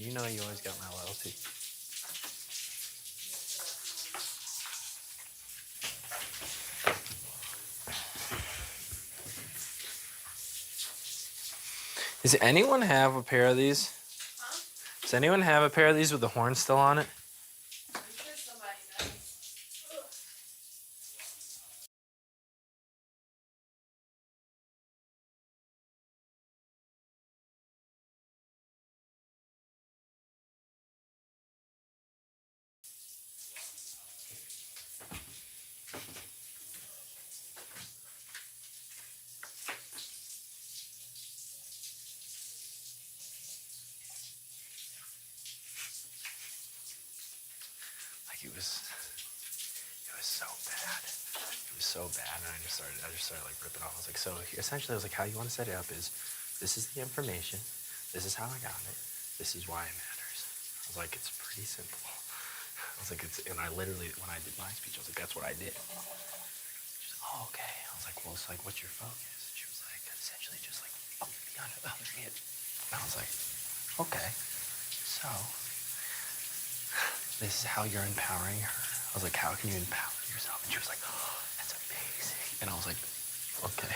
You know you always got my loyalty. Does anyone have a pair of these? Huh? Does anyone have a pair of these with the horn still on it? I'm sure somebody does. Ugh. Like it was so bad. It was so bad, and I just started like ripping off. I was like, so essentially, I was like, how you want to set it up is, this is the information, this is how I got it, this is why it matters. I was like, it's pretty simple. I was like, and I literally, when I did my speech, I was like, that's what I did. She was like, oh, okay. I was like, well, it's like, what's your focus? And she was like, essentially just like, oh, the other hand. And I was like, okay, so this is how you're empowering her. I was like, how can you empower yourself? And she was like, oh, that's amazing. And I was like, okay.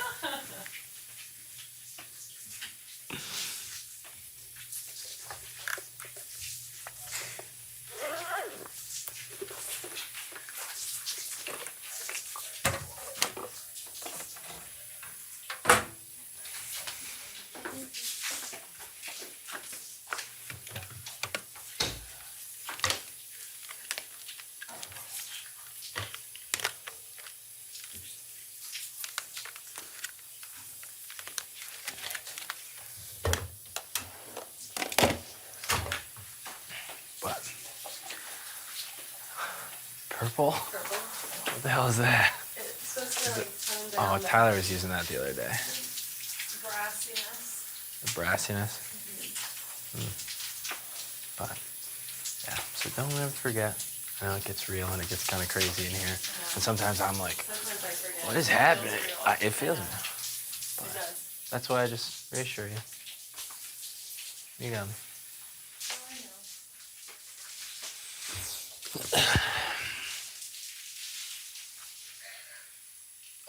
What? Purple? Purple. What the hell is that? It's supposed to like tone down Oh, Tyler was using that the other day. brassiness. The brassiness. But yeah, so don't ever forget. I know it gets real and it gets kind of crazy in here. Yeah. And sometimes I'm like, Sometimes I forget. what is It happening? feels real. It feels Yeah. real. It does. That's why I just reassure you. You got me. Oh, I know.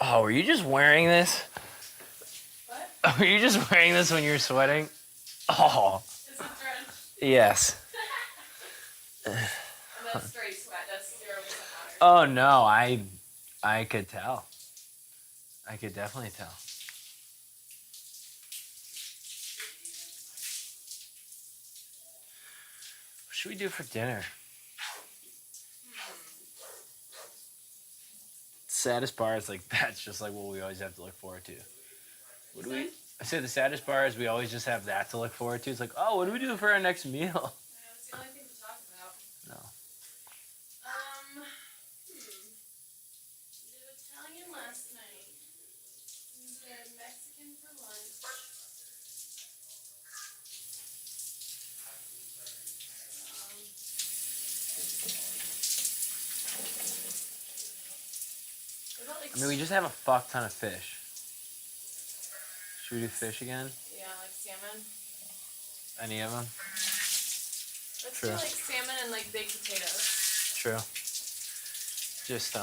Oh, were you just wearing this? What? Were you just wearing this when you were sweating? Oh, Is it drenched? yes. And that's straight sweat. That's 0% water. Oh no, I could tell. I could definitely tell. What should we do for dinner? Saddest part is like that's just like what we always have to look forward to. What do we? I said the saddest part is we always just have that to look forward to. It's like, oh, what do we do for our next meal? That's the only thing to talk about. No. We did Italian last night. We did Mexican for lunch. What about, like, I mean, we just have a fuck ton of fish. Should we do fish again? yeah, like salmon. Any of them? Let's True. do like salmon and like baked potatoes. True. Just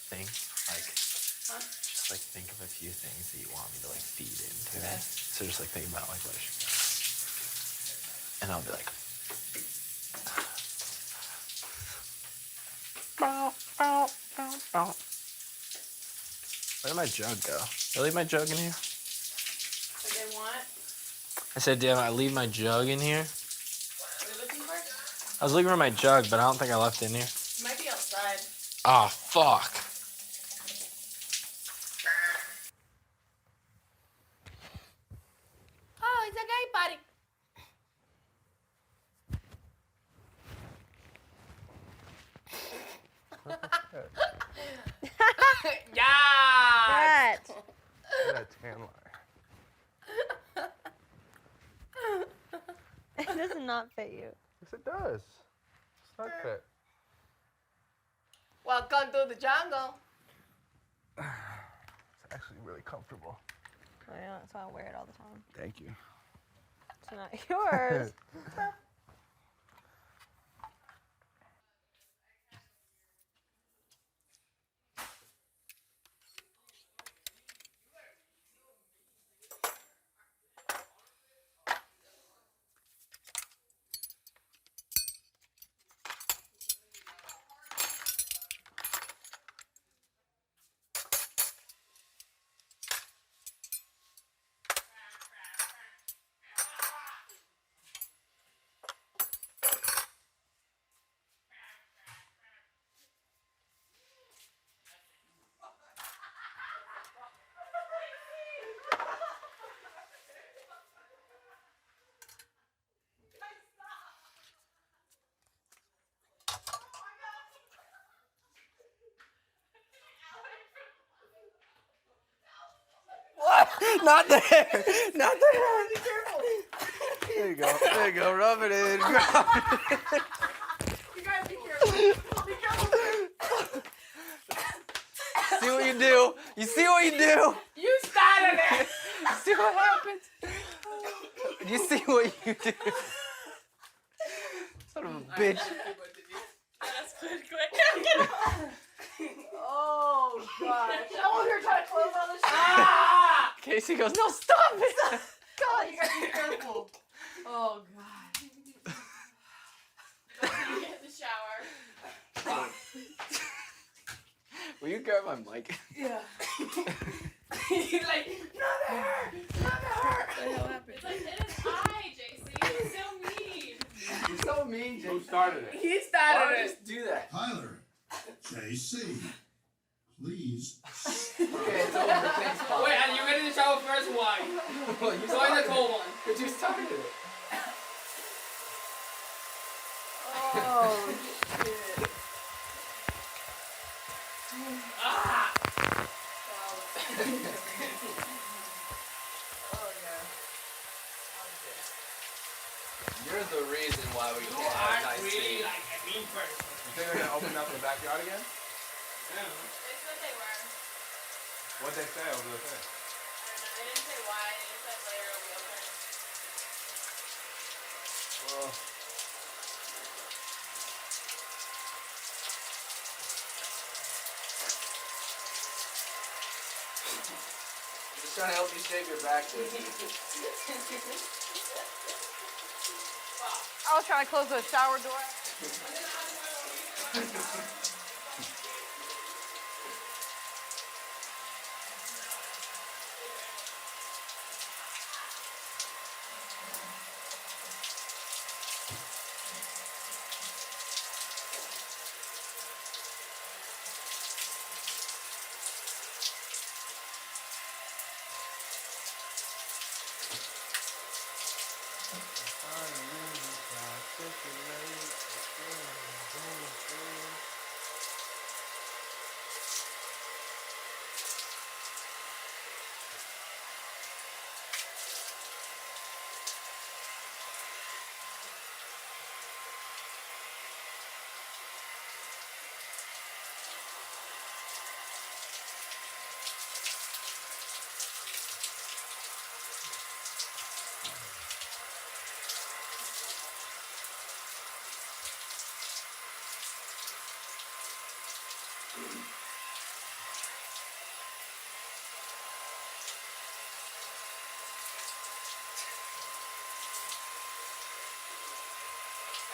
think like, Huh? just like think of a few things that you want me to like feed into Okay. it. So just like think about like what I should go. And I'll be like, bow, bow, bow, bow. Where did my jug go? Did I leave my jug in here? What they want? I said, did I leave my jug in here? What are you looking for? I was looking for my jug, but I don't think I left it in here. It might be outside. Oh, fuck. Oh, it's a gay party. Yeah. Brett. Look at that tan line. It does not fit you. Yes, it does. It's not fit. Welcome to the jungle. It's actually really comfortable. I know, that's why I wear it all the time. Thank you. It's not yours. What? Not there. Not there. Be careful. There you go. There you go. Rub it in. You guys be careful. Be careful. See what you do. You see what you do. You started it. You see what happens. You see what you do. Son of a bitch. That's good. Quick. Oh gosh. I'm over here trying to close all this shit. Ah! Casey goes, no, stop it. God, you gotta be careful. Oh god. Go get in the shower. Will you grab my mic? Yeah. He's like, not her! Not her! What the hell happened? It's like, it is I, JC. You're so mean. You're so mean, Jake. Who started it? He Why started don't you it. just do that? Tyler, JC, please. Okay, it's over. Thanks, Pop. Wait, and you get in the shower first, why? Well, you Go in the started cold one. it. But you started it. Oh, shit. Ah! Oh, yeah. You're the reason why we You can't have are nice really things. like a mean person. You think they're gonna open up in the backyard again? Yeah. They said they were. What'd they say over the thing? I don't know. They didn't say why. They just said later it'll be open. Well, I'm just trying to help you shave your back, dude. I was trying to close the shower door.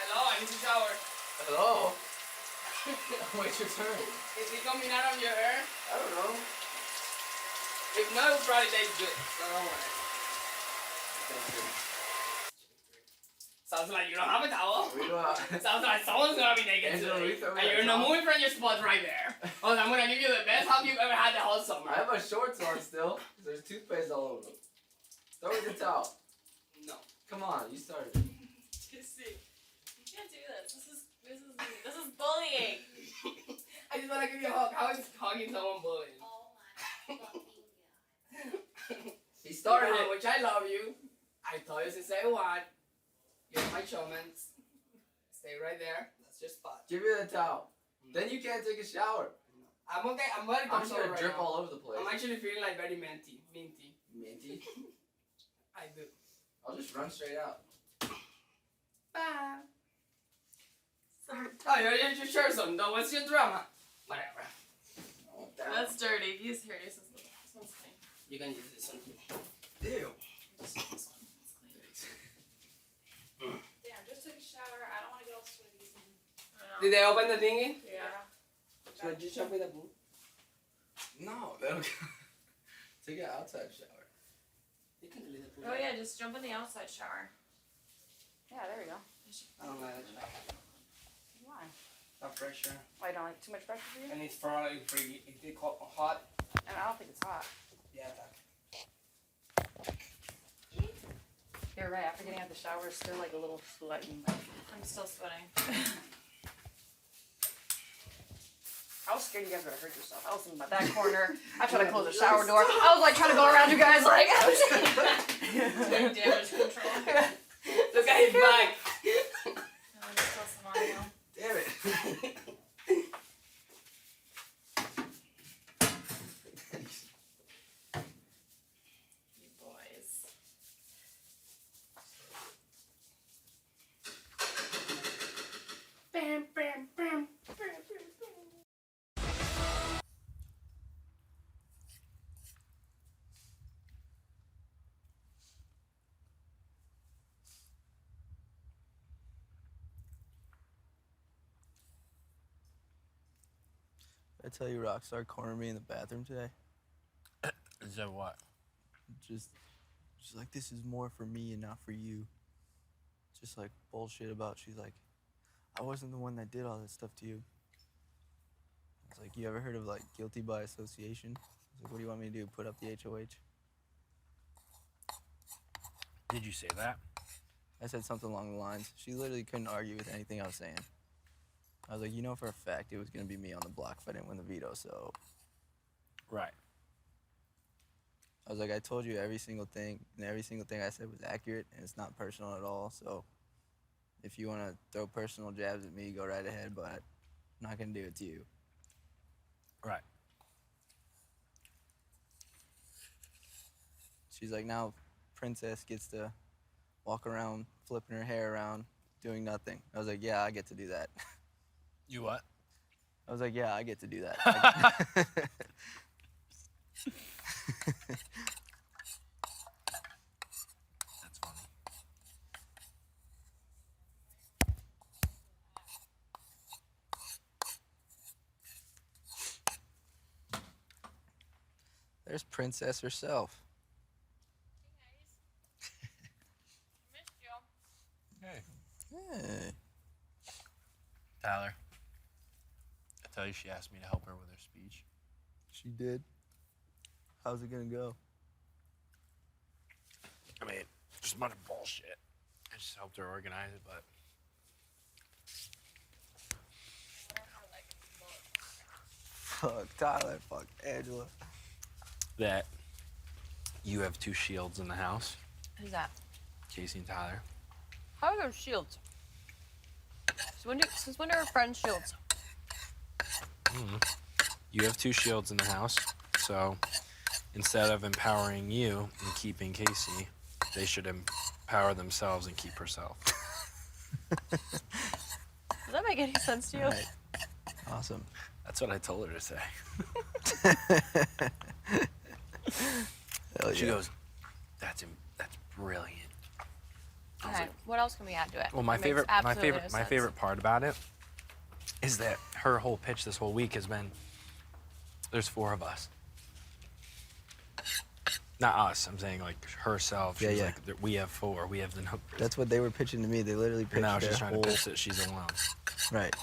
Hello, I need to shower. Hello? Wait your turn. Is it coming out of your hair? I don't know. If not, it'll probably taste good. So don't worry. Sounds like you don't have a towel. We go out. Sounds like someone's gonna be naked Angela, today. we throw And that you're in the towel. movie friend, your spot's right there. Oh, I'm gonna give you the best hug you've ever had the whole summer. I have my shorts on still. There's toothpaste all over them. Throw in the towel. No. Come on, you started it. JC. You can't do this. This is bullying. I just wanna give you a hug. How is hugging someone bullying? Oh my fucking god. He started Yeah, it. which I love you. I told you to say what. You're my showmans. Stay right there. That's your spot. Give me the towel. Then you can't take a shower. I'm okay. I'm very I'm just comfortable gonna right drip now. all over the place. I'm actually feeling like very minty. Minty. I do. I'll just run straight out. Bye. Tyler, your shirt's on though. What's your drama? Whatever. Oh, damn. That's dirty. Use here. Use this one. This one's clean. You can use this one too. Ew. Just use this one. It's clean. Damn, just took a shower. I don't want to get all sweaty. Did they open the thingy? Yeah. Should I just jump in the pool? No, they don't. Take an outside shower. You can leave the pool. Oh yeah, just jump in the outside shower. Yeah, there we go. I don't like that shower. Why? Not pressure. Why, you don't like too much pressure for you? And it's probably pretty. If they call hot. And I don't think it's hot. Yeah. You're right. After getting out the shower, it's still like a little sweaty. I'm still sweating. I was scared you guys would have hurt yourself. I was thinking about that corner. I tried to close the shower door. I was like trying to go around you guys like. Doing damage control. Look at his bag. No, I'm just some audio. Damn it. You boys. Bam, bam, bam. I tell you, Rockstar cornered me in the bathroom today. So what? Just like, this is more for me and not for you. Just like bullshit about, she's like, I wasn't the one that did all that stuff to you. I was like, you ever heard of like guilty by association? I was like, what do you want me to do, put up the HOH? Did you say that? I said something along the lines. She literally couldn't argue with anything I was saying. I was like, you know for a fact it was gonna be me on the block if I didn't win the veto, so. Right. I was like, I told you every single thing, and every single thing I said was accurate, and it's not personal at all, so if you want to throw personal jabs at me, go right ahead, but I'm not going to do it to you. Right. She's like, now Princess gets to walk around, flipping her hair around, doing nothing. I was like, yeah, I get to do that. You what? I was like, yeah, I get to do that. That's funny. There's Princess herself. Hey. Hey. Tyler. I tell you, she asked me to help her with her speech. She did. How's it gonna go? I mean, just a bunch of bullshit. I just helped her organize it, but Fuck Tyler, fuck Angela. that you have two shields in the house, Who's that? Casey and Tyler. How are those shields? Since when are friends shields? You have two shields in the house, so instead of empowering you and keeping Casey, they should empower themselves and keep herself. Does that make any sense to you? Right. Awesome. That's what I told her to say. Hell She yeah. goes, that's brilliant. I was Okay. like, What else can we add to it? well, my It makes favorite absolutely no sense. favorite part about it is that her whole pitch this whole week has been, there's four of us. Not us. I'm saying like herself. She Yeah, was yeah. like, we have four. We have the no. That's what they were pitching to me. They literally pitched And now their she's trying whole... to pitch that she's alone. Right.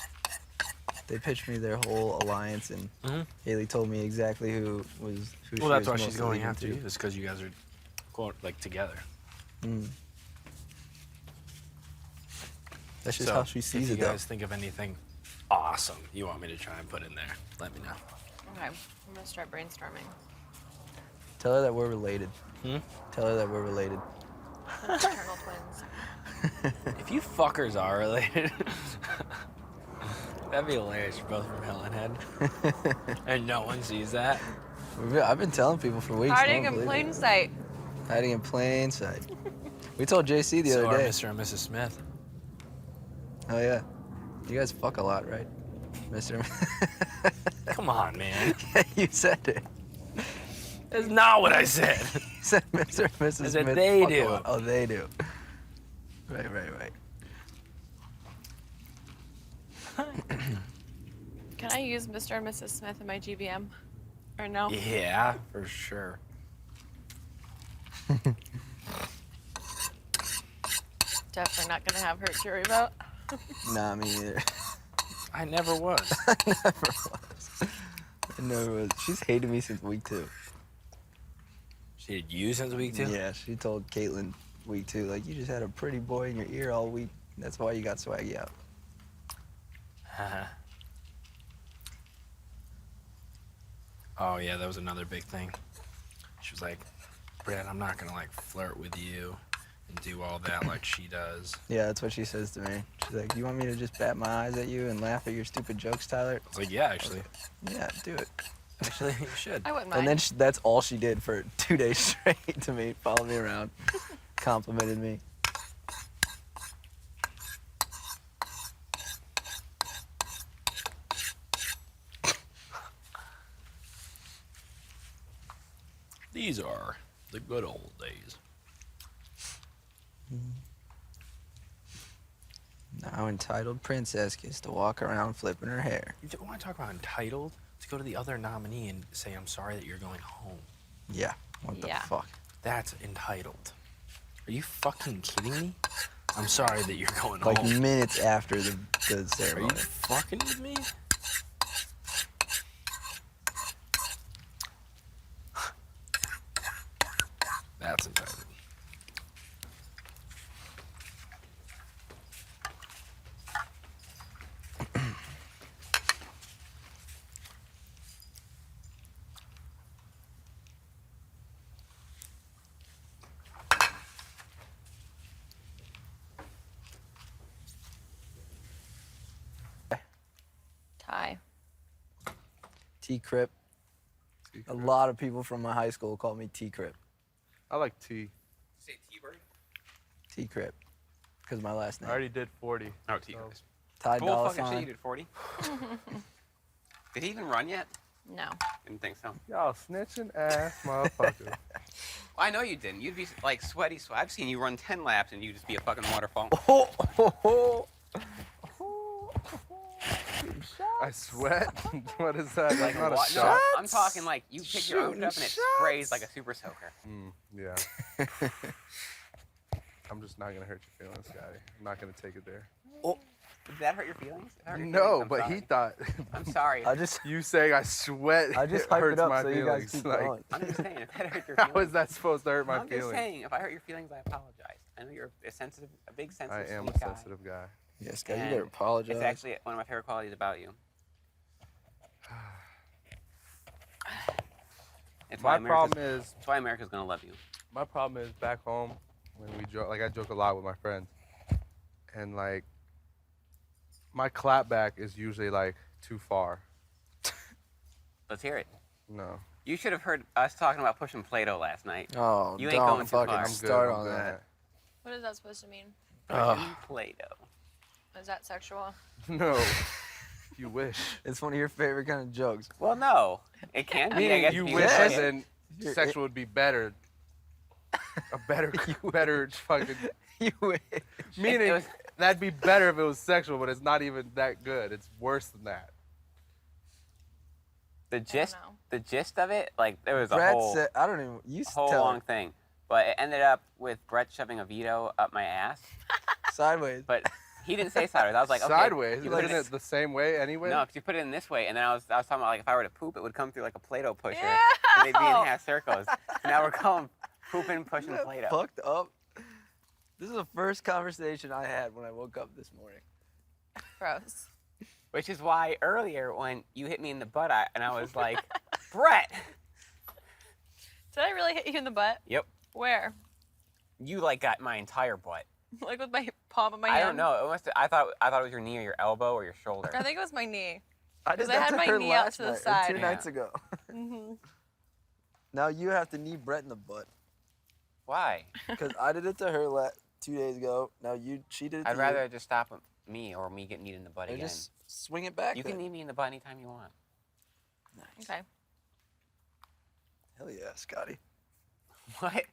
They pitched me their whole alliance, and Mhm. Haley told me exactly who Well, she that's was why she's most going leaning after to. you. It's because you guys are, quote, like together. Mm. That's just So, how she sees if it, you though. guys think of anything awesome you want me to try and put in there, let me know. Okay. I'm gonna start brainstorming. Tell her that we're related. Hmm? Tell her that we're related. Fraternal twins. If you fuckers are related, that'd be hilarious. You're both from Helen Head, and no one sees that. I've been telling people for weeks. Hiding no in one believes plain sight. it. Hiding in plain sight. We told JC the So other are day. Mr. and Mrs. Smith. Oh yeah. You guys fuck a lot, right? Mr. Come on, man. Yeah, you said it. That's not what I said. You said Mr. and Mrs. I said Smith they fuck a do. lot. Oh, they do. Right. Can I use Mr. and Mrs. Smith in my GBM? Or no? Yeah, for sure. Definitely not gonna have her jury vote. Nah, me neither. I never was. I never was. She's hated me since week 2. She had you since week 2? Yeah, she told Caitlin week 2, like, you just had a pretty boy in your ear all week. That's why you got swaggy out. Oh yeah, that was another big thing. She was like, Brad, I'm not gonna like flirt with you and do all that like she does. Yeah, that's what she says to me. She's like, you want me to just bat my eyes at you and laugh at your stupid jokes, Tyler? I was like, yeah, actually. Yeah, do it. Actually, you should. I wouldn't mind. And then that's all she did for 2 days straight to me. Followed me around, complimented me. These are the good old days. Now entitled princess gets to walk around flipping her hair. You don't want to talk about entitled? To go to the other nominee and say, I'm sorry that you're going home. Yeah, what the Yeah. fuck? That's entitled. Are you fucking kidding me? I'm sorry that you're going Like home. minutes after the Are you ceremony. fucking with me? That's entitled. Tie. T-Crip. A lot of people from my high school call me T-Crip. I like T. Say T-Bird? T-Crip. Because my last I name. already did 40. Oh, T-Bird. Ty Bull Dolla fucking shit, you Sign. did 40? Did he even run yet? No. Didn't think so. Y'all snitching ass motherfucker. Well, I know you didn't. You'd be like sweaty. I've seen you run 10 laps and you just be a fucking waterfall. I sweat? What is that? That's not a No, shot. I'm talking like you pick your outfit up and it sprays like a super soaker. Yeah. I'm just not gonna hurt your feelings, Scotty. I'm not gonna take it there. Did that hurt your feelings? Did that hurt your No, feelings? I'm but sorry. he thought I'm sorry. I just you saying I sweat hype hurts it up my so you feelings. guys keep Like, going. I'm just saying, if that hurt your feelings. how is that supposed to hurt my I'm just feelings? saying, if I hurt your feelings, I apologize. I know you're a sensitive, a big I sensitive, am sweet a guy. sensitive guy. Yes, guys, you And better apologize. It's actually one of my favorite qualities about you. It's why My problem is It's why America's gonna love you. my problem is back home when we joke. Like I joke a lot with my friends, and like my clapback is usually like too far. Let's hear it. No, You should have heard us talking about pushing Play-Doh last night. Oh, You ain't don't going too fucking far. I'm good. start I'm on good. that. What is that supposed to mean? Pushing Play-Doh. Is that sexual? No, you wish. It's one of your favorite kind of jokes. Well, no, it can be. I guess You if wish, enjoy as it. in You're- sexual would be better. A better, better fucking. You wish. Meaning It was- that'd be better if it was sexual, but it's not even that good. It's worse than that. The gist, know. the gist of it, like there was a Brad whole, said, I don't even. You whole tell long her. thing, but it ended up with Brett shoving a veto up my ass. Sideways. But he didn't say sideways. I was like, okay, Sideways, you put isn't it the same way anyway? No, because you put it in this way, and then I was talking about like if I were to poop, it would come through like a Play-Doh pusher, Ew! and they'd be in half circles. So now we're calling pooping, pushing Isn't that Play-Doh. fucked up. This is the first conversation I had when I woke up this morning. Gross. Which is why earlier when you hit me in the butt, and I was like, Brett, Did I really hit you in the butt? Yep. Where? you like got my entire butt. Like with my palm of my I hand? don't know. It must. I thought it was your knee or your elbow or your shoulder. I think it was my knee. I did 'Cause I that had to my her knee out last to the night, or side. 2 Yeah. nights ago. Hmm. Now you have to knee Brett in the butt. Why? Because I did it to her 2 days ago. Now she did it to I'd you. rather it just stop at me or me getting kneed in the butt Or again. just swing it back. You can knee me in the butt anytime you want. Nice. Okay. Hell yeah, Scotty. What?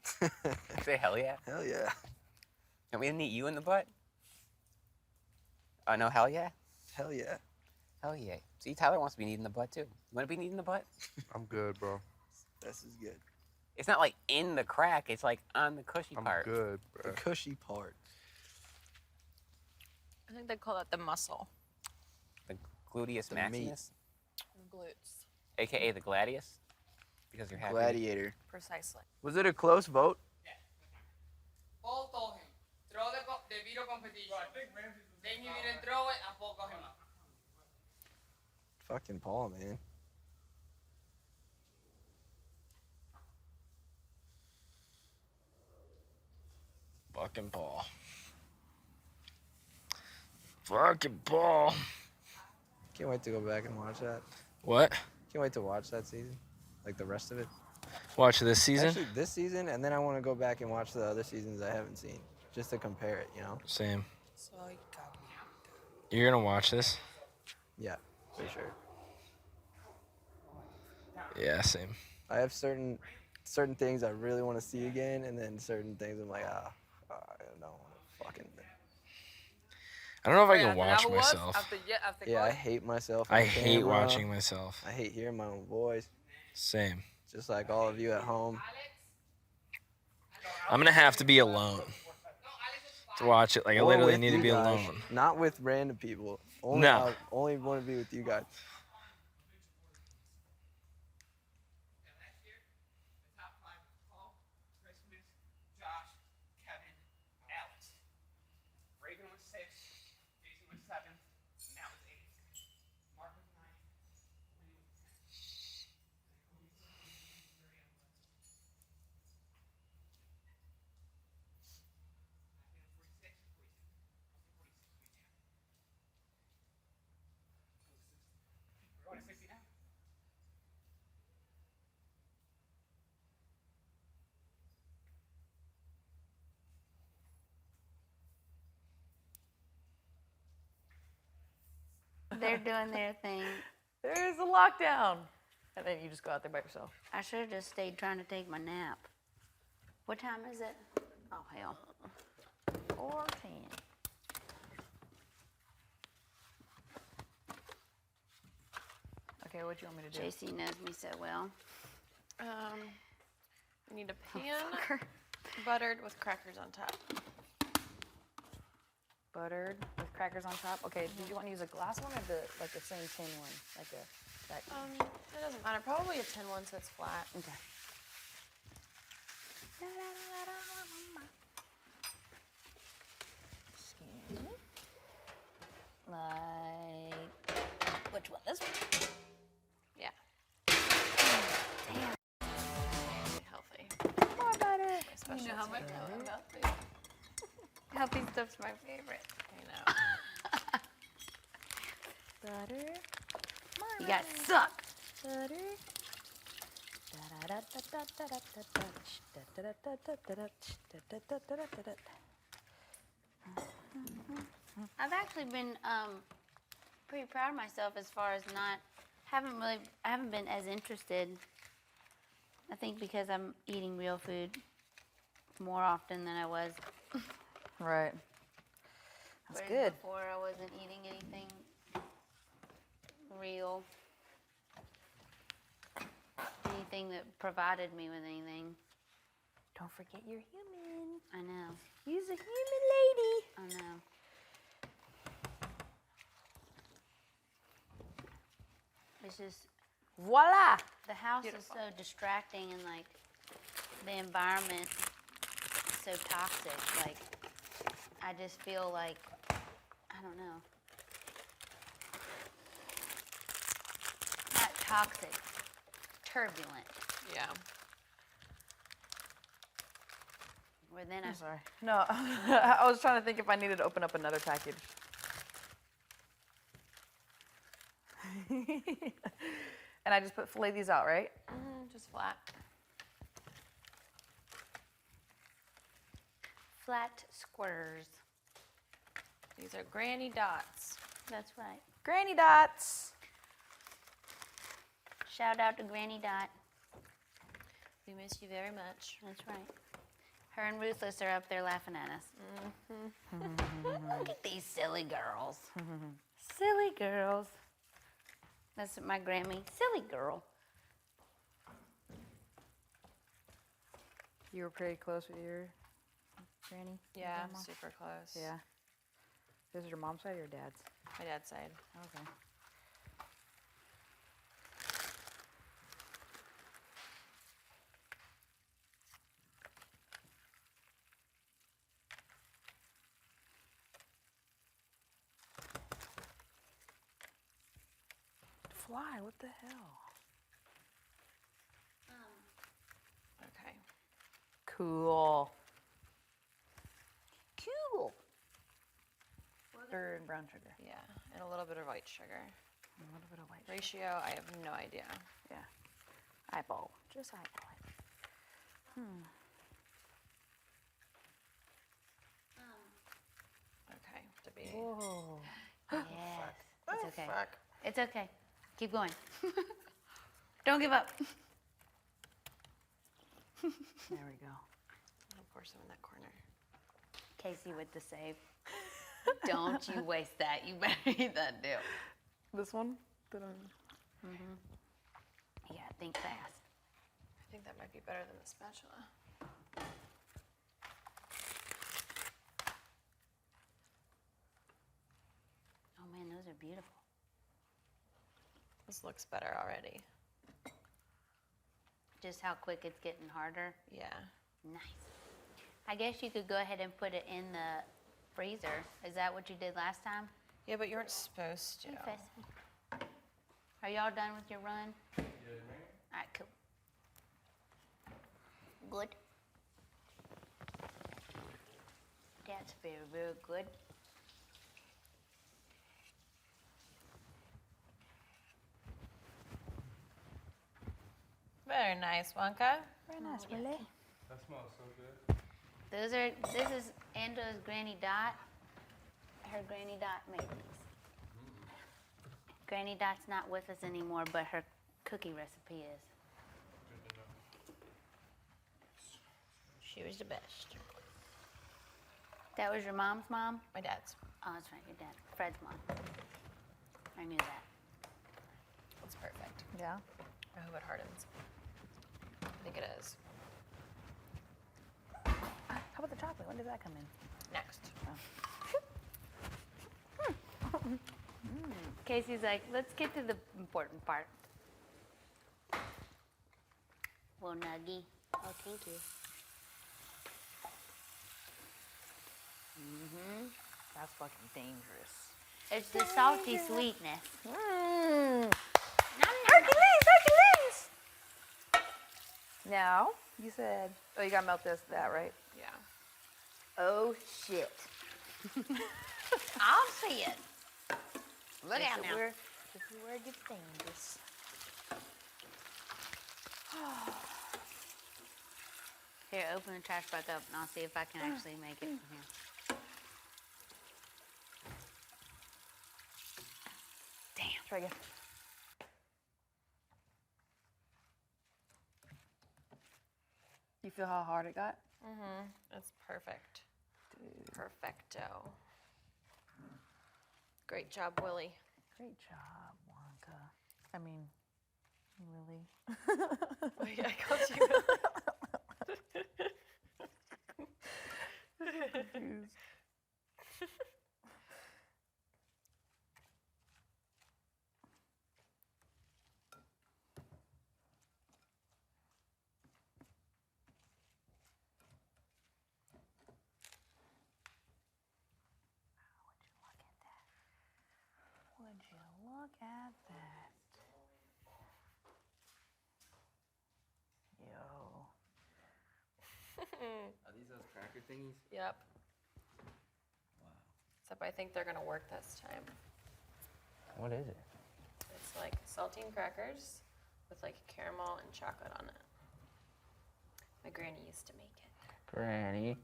Say hell yeah. Hell yeah. Want me to knee you in the butt? No, hell yeah. Hell yeah. Hell yeah. See, Tyler wants to be kneed in the butt too. You want to be kneed in the butt? I'm good, bro. This is good. It's not like in the crack. It's like on the cushy I'm part. good, The bro. cushy part. I think they call that the muscle. The gluteus The meat. maximus, Glutes. aka the gladius, because you're happy. Gladiator. Precisely. Was it a close vote? Paul told him, throw the video competition. Then he didn't throw it, and Paul got him out. Fucking Paul, man. Fucking Paul. Fucking Paul. Can't wait to go back and watch that. What? Can't wait to watch that season. Like the rest of it. Watch this season? Actually, this season, and then I want to go back and watch the other seasons I haven't seen. Just to compare it, you know? Same. You're gonna watch this? Yeah, for sure. Yeah, same. I have certain things I really want to see again, and then certain things I'm like, I don't want to fucking. I don't know if I can watch myself. Yeah, I hate myself. I on hate camera. watching myself. I hate hearing my own voice. Same. Just like all of you at home. I'm gonna have to be alone to watch it. Like I Or literally with need to you be guys. alone. Not with random people. Only No. I only want to be with you guys. Reagan was 6, Jason was 7, Matt was 8, Mark was 9, Winnie was 10. We're going to 60 now. They're doing their thing. There's a lockdown. And then you just go out there by yourself. I should have just stayed trying to take my nap. What time is it? Oh, hell. 4:10. Okay, what do you want me to do? JC knows me so well. We need a pan buttered with crackers on top. Buttered with crackers on top. Okay, did you want to use a glass one or the same tin one? Like that. It doesn't matter. Probably a tin one so it's flat. Okay. Like which one? This one? Yeah. Damn. Healthy. More butter. You know how much I love healthy. Healthy stuff's my favorite. I know. Butter. More You guys butter. suck. Butter. I've actually been pretty proud of myself as far as I haven't been as interested. I think because I'm eating real food more often than I was. Right. That's Whereas good. Before I wasn't eating anything real. Anything that provided me with anything. Don't forget you're human. I know. You're a human lady. I know. It's just Voila. the house Beautiful. is so distracting and like the environment is so toxic. Like I just feel like I don't know. Not toxic. Turbulent. Yeah. Where then I I'm sorry. No, I was trying to think if I needed to open up another package. And I just lay these out, right? Just flat. Flat squares. These are granny dots. That's right. Granny dots. Shout out to Granny Dot. We miss you very much. That's right. Her and Ruthless are up there laughing at us. Look at these silly girls. Silly girls. That's my Grammy. Silly girl. You were pretty close with your granny? Yeah, grandma? super close. Yeah. This is your mom's side or your dad's? My dad's side. Okay. Fly, what the hell? Okay. Cool. Cool. Sugar and brown sugar. Yeah, and a little bit of white sugar. A little bit of white sugar. Ratio, I have no idea. Yeah. Eyeball. Just eyeball it. Okay, to be. Whoa. Yes. It's okay. Fuck. It's okay. Keep going. Don't give up. There we go. I'll pour some in that corner. Casey with the save. Don't you waste that. You better eat that deal. This one? Yeah, think fast. I think that might be better than the spatula. Oh man, those are beautiful. This looks better already. Just how quick it's getting harder. Yeah. Nice. I guess you could go ahead and put it in the freezer. Is that what you did last time? Yeah, but you weren't supposed to. Hey, Fessy. Are y'all done with your run? Yeah, man. All right, cool. Good. That's very, very good. Very nice, Wonka. Very nice, really. That smells so good. This is Angela's Granny Dot. Her Granny Dot made these. Granny Dot's not with us anymore, but her cookie recipe is. She was the best. That was your mom's mom? My dad's. Oh, that's right, your dad. Fred's mom. I knew that. It's perfect. Yeah. I hope it hardens. I think it is. How about the chocolate? When does that come in? Next. Casey's like, let's get to the important part. Well, Nuggy. Oh, thank you. That's fucking dangerous. It's the salty sweetness. Hercules! Now, you said, oh, you gotta melt that, right? Yeah. Oh, shit. I'll see it. Look out now. This is where it gets dangerous. Here, open the trash back up and I'll see if I can actually make it from here. Damn. Try again. You feel how hard it got? Mm-hmm. It's perfect. Dude. Perfecto. Great job, Willie. Great job, Wonka. I mean, Willie. Oh, yeah, I called you Willie. Confused. Would you look at that? Yo. Are these those cracker thingies? Yep. Wow. Except I think they're gonna work this time. What is it? It's like saltine crackers with like caramel and chocolate on it. My granny used to make it. Granny.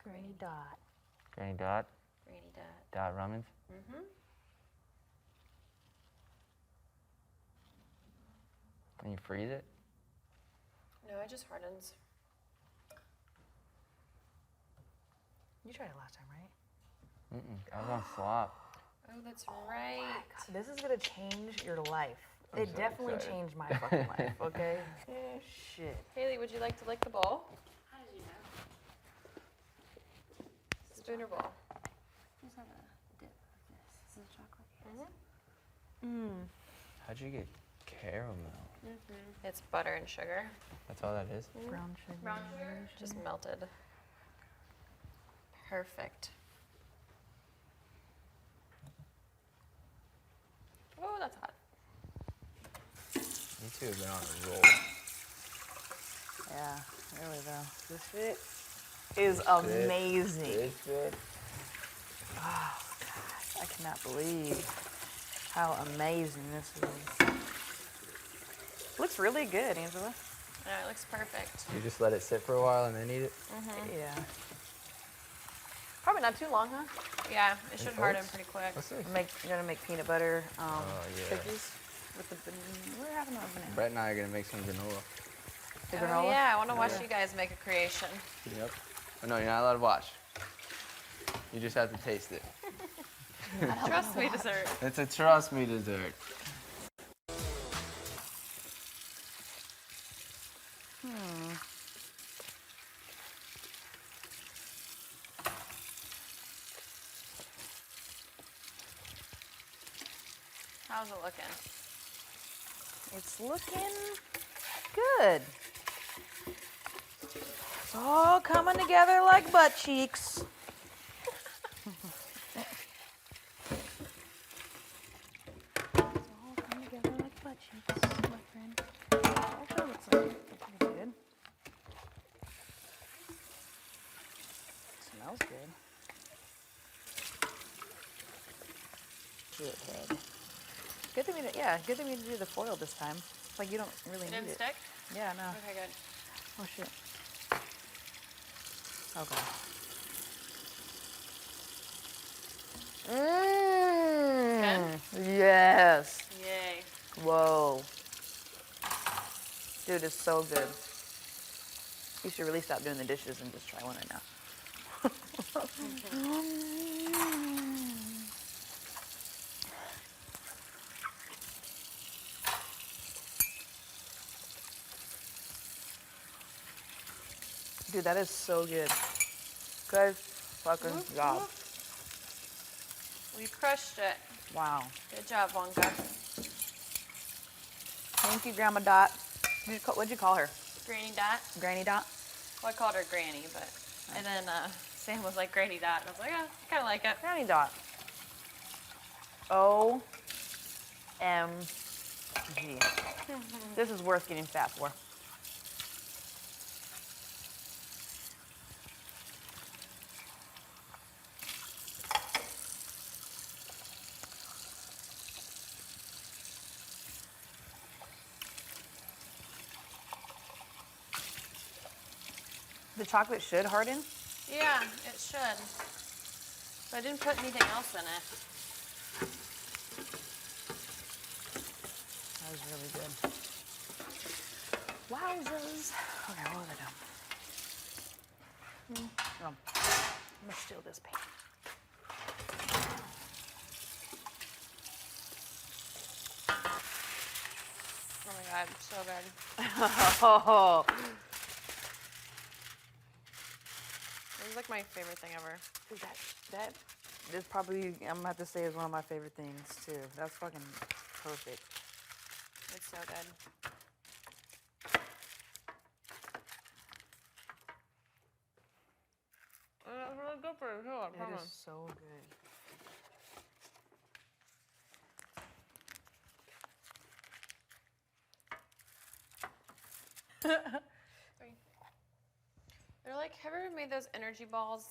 Granny Dot. Granny Dot. Granny Dot. Dot Rummins. Mm-hmm. And you freeze it. No, it just hardens. You tried it last time, right? I was on slop. Oh, that's right. This is gonna change your life. I'm It so definitely excited. changed my fucking life, okay? Shit. Haley, would you like to lick the ball? How did you know? Spoon or ball? Just have a dip of this. This is chocolate. How'd you get caramel? It's butter and sugar. That's all that is? Brown sugar. Brown sugar? Just melted. Perfect. Oh, that's hot. You two have been on a roll. Yeah, really though. This fit is amazing. Good fit. Oh, God, I cannot believe how amazing this is. Looks really good, Angela. Yeah, it looks perfect. You just let it sit for a while and then eat it? Yeah. Probably not too long, huh? Yeah, it should harden oats? pretty quick. Let's see. You're gonna make peanut butter yeah. cookies with the we're having a banana. Brett and I are gonna make some granola. The Oh, granola? yeah, I want to watch you guys make a creation. Yep. Oh, no, you're not allowed to watch. You just have to taste it. Trust me, dessert. It's a trust me dessert. How's it looking? It's looking good. It's all coming together like butt cheeks. It's all coming together like butt cheeks, my friend. Actually, looks like pretty good. Smells good. Shithead. Good thing we did, yeah, good thing we didn't do the foil this time. It's like you don't really It need didn't it. stick? Yeah, no. Okay, good. Oh shit. Okay. Yes. Yay. Whoa. Dude, it's so good. You should really stop doing the dishes and just try one right now. Dude, that is so good. Good fucking job. We crushed it. Wow. Good job, Wonka. Thank you, Grandma Dot. What'd you call her? Granny Dot. Granny Dot? Well, I called her Granny, but and then Sam was like Granny Dot, and I was like, oh, I kind of like it. Granny Dot. OMG. This is worth getting fat for. The chocolate should harden. Yeah, it should. But I didn't put anything else in it. That was really good. Wowzers. Okay, what was I doing? Oh, I'm gonna steal this pan. Oh my god, so good. Oh, This is like my favorite thing ever. dude, that is probably, I'm gonna have to say, is one of my favorite things too. That's fucking perfect. It's so good. It's really good for you too, I It promise. is so good. They're like, have you ever made those energy balls?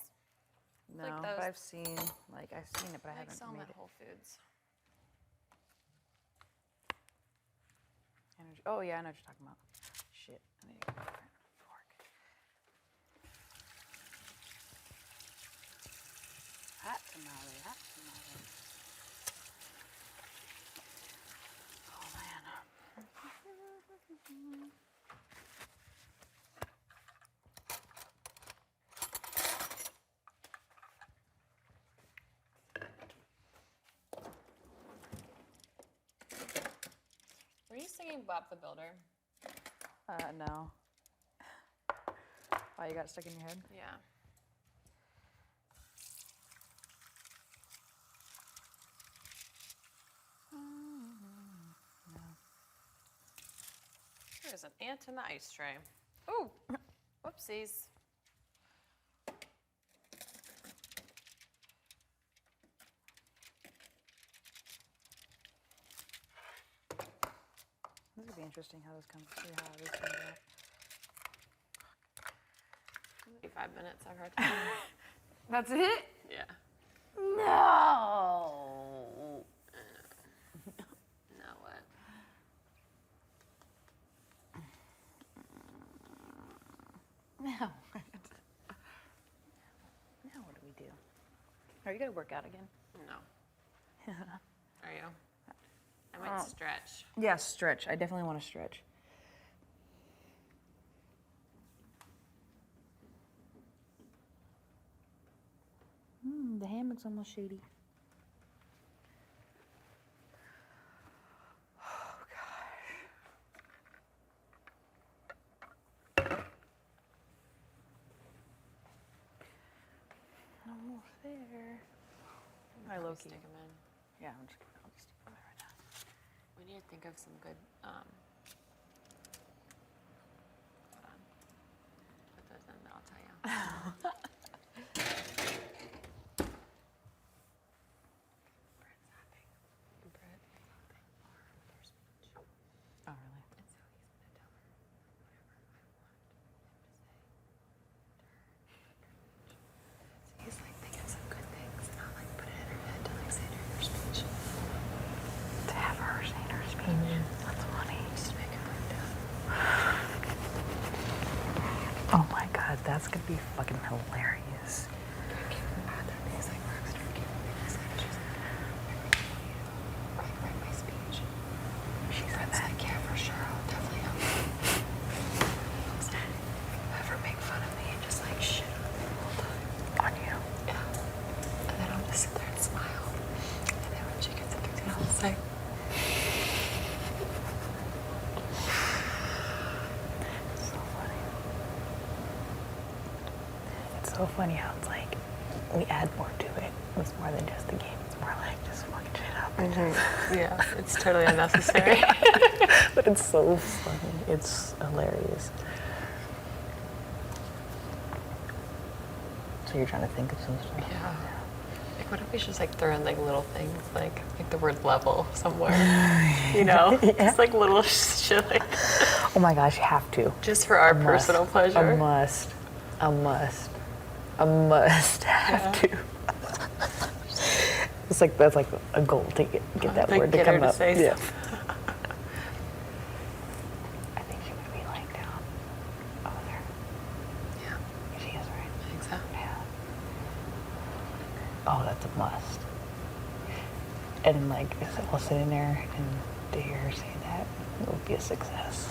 No, Like but those- I've seen it, but I Like haven't sell them made at it. Whole Foods. Energy. Oh yeah, I know what you're talking about. Shit, I need to get a different fork. Hot tamale, hot tamale. Oh man. Were you singing Bob the Builder? No. Why, you got it stuck in your head? Yeah. There's an ant in the ice tray. Ooh, whoopsies. This would be interesting how this comes. See how this comes out. 5 minutes, I've heard. That's it? Yeah. No. Now what? Now what? Now what do we do? Are you gonna work out again? No. Are you? I might stretch. Yeah, stretch. I definitely want to stretch. The hammock's almost shady. Oh, gosh. Almost there. I low-key. Stick them in. Yeah, I'll just stick them there right now. We need to think of some good, hold on. Put those in, I'll tell you. Brett's happy. Brett is happy. There's speech. Oh, really? And so he's gonna tell her whatever I want him to say. So he's like, think of some good things, and I'll like put it in her head to like say during her speech. To have her saying her speech. That's funny. Just to make it break down. Oh my god, that's gonna be fucking hilarious. He's like, Rockstar, give me this. And she's like, write my speech. She said Brett's that. like, yeah, for sure, I'll definitely help you. Have her make fun of me and just like shit on me the whole time. On you. Yeah. And then I'll just sit there and smile. And then when she gets it through, I'll say, It's so funny. It's so funny how it's like we add more to it. It's more than just the game. It's more like just fucking shit up. yeah, it's totally unnecessary. But it's so funny. It's hilarious. So you're trying to think of some stuff? Yeah. Like, what if we just like throw in like little things, like the word level somewhere, you know? Just like little shit like Oh my gosh, you have to. just for our A must. personal pleasure. A must. A must. A must have to. It's like that's like a goal to get that Like, word to get her come to up. say Yeah. something. I think she might be lying down over there. Yeah, She is, right? I think so. Yeah. Oh, that's a must. And like, if we'll sit in there and to hear her say that, it would be a success.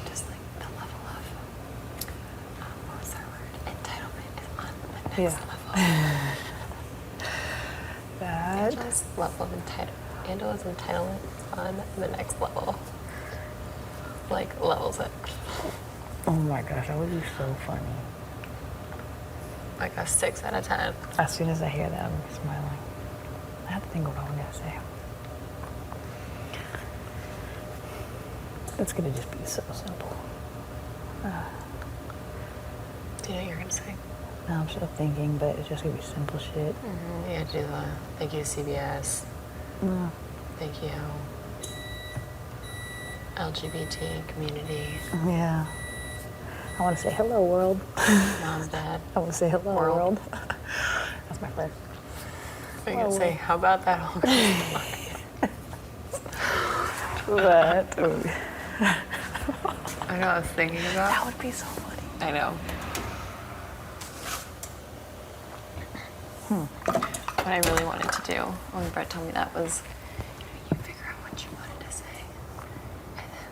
Just like the level of, what was our word? Entitlement is on the next Yeah. level. That. Angela's level of entitlement. Angela's entitlement is on the next level. Like, levels it. Oh my gosh, that would be so funny. Like a 6 out of 10. As soon as I hear that, I'm smiling. I have to think of what I'm gonna say. It's gonna just be so simple. Do you know what you're gonna say? Now I'm still thinking, but it's just gonna be simple shit. You gotta do the thank you CBS. Mm. Thank you LGBT community. Yeah. I want to say hello, world. Mom's dad. I want to say hello, World. world. That's my friend. I can say, how about that whole That. I know what I was thinking about. That would be so funny. I know. What I really wanted to do when Brett told me that was, you figure out what you wanted to say, and then,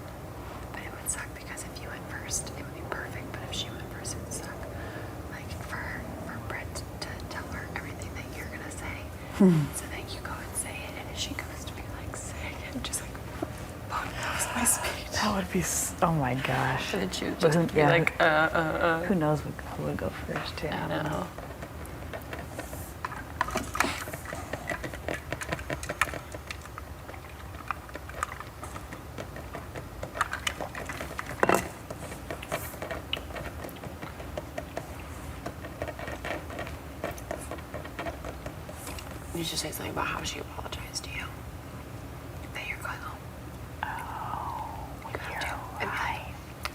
but it would suck because if you went first, it would be perfect. But if she went first, it would suck. Like for Brett to tell her everything that you're gonna say, so that you go and say it, and if she goes to be like, say it, and just like, oh, that was my speech. That would be. Oh my gosh. And then she would But just be like, Who knows who would go first? Too. I know. You should say something about how she apologized to you. That you're going home. Oh, You have to. And be like,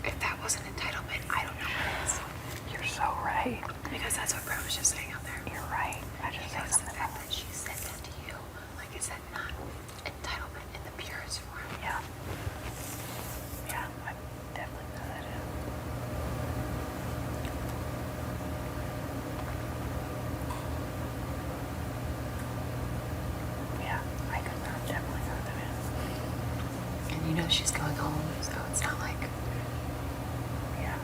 if that wasn't entitlement, I don't know what is. You're so right. Because that's what Brett was just saying out there. You're right. I just Because said the something fact that she said that to you, like is that not entitlement in the purest form? Yeah. Yeah, I definitely know that is. Yeah, I could not definitely know that is. And you know she's going home, so it's not like. Yeah.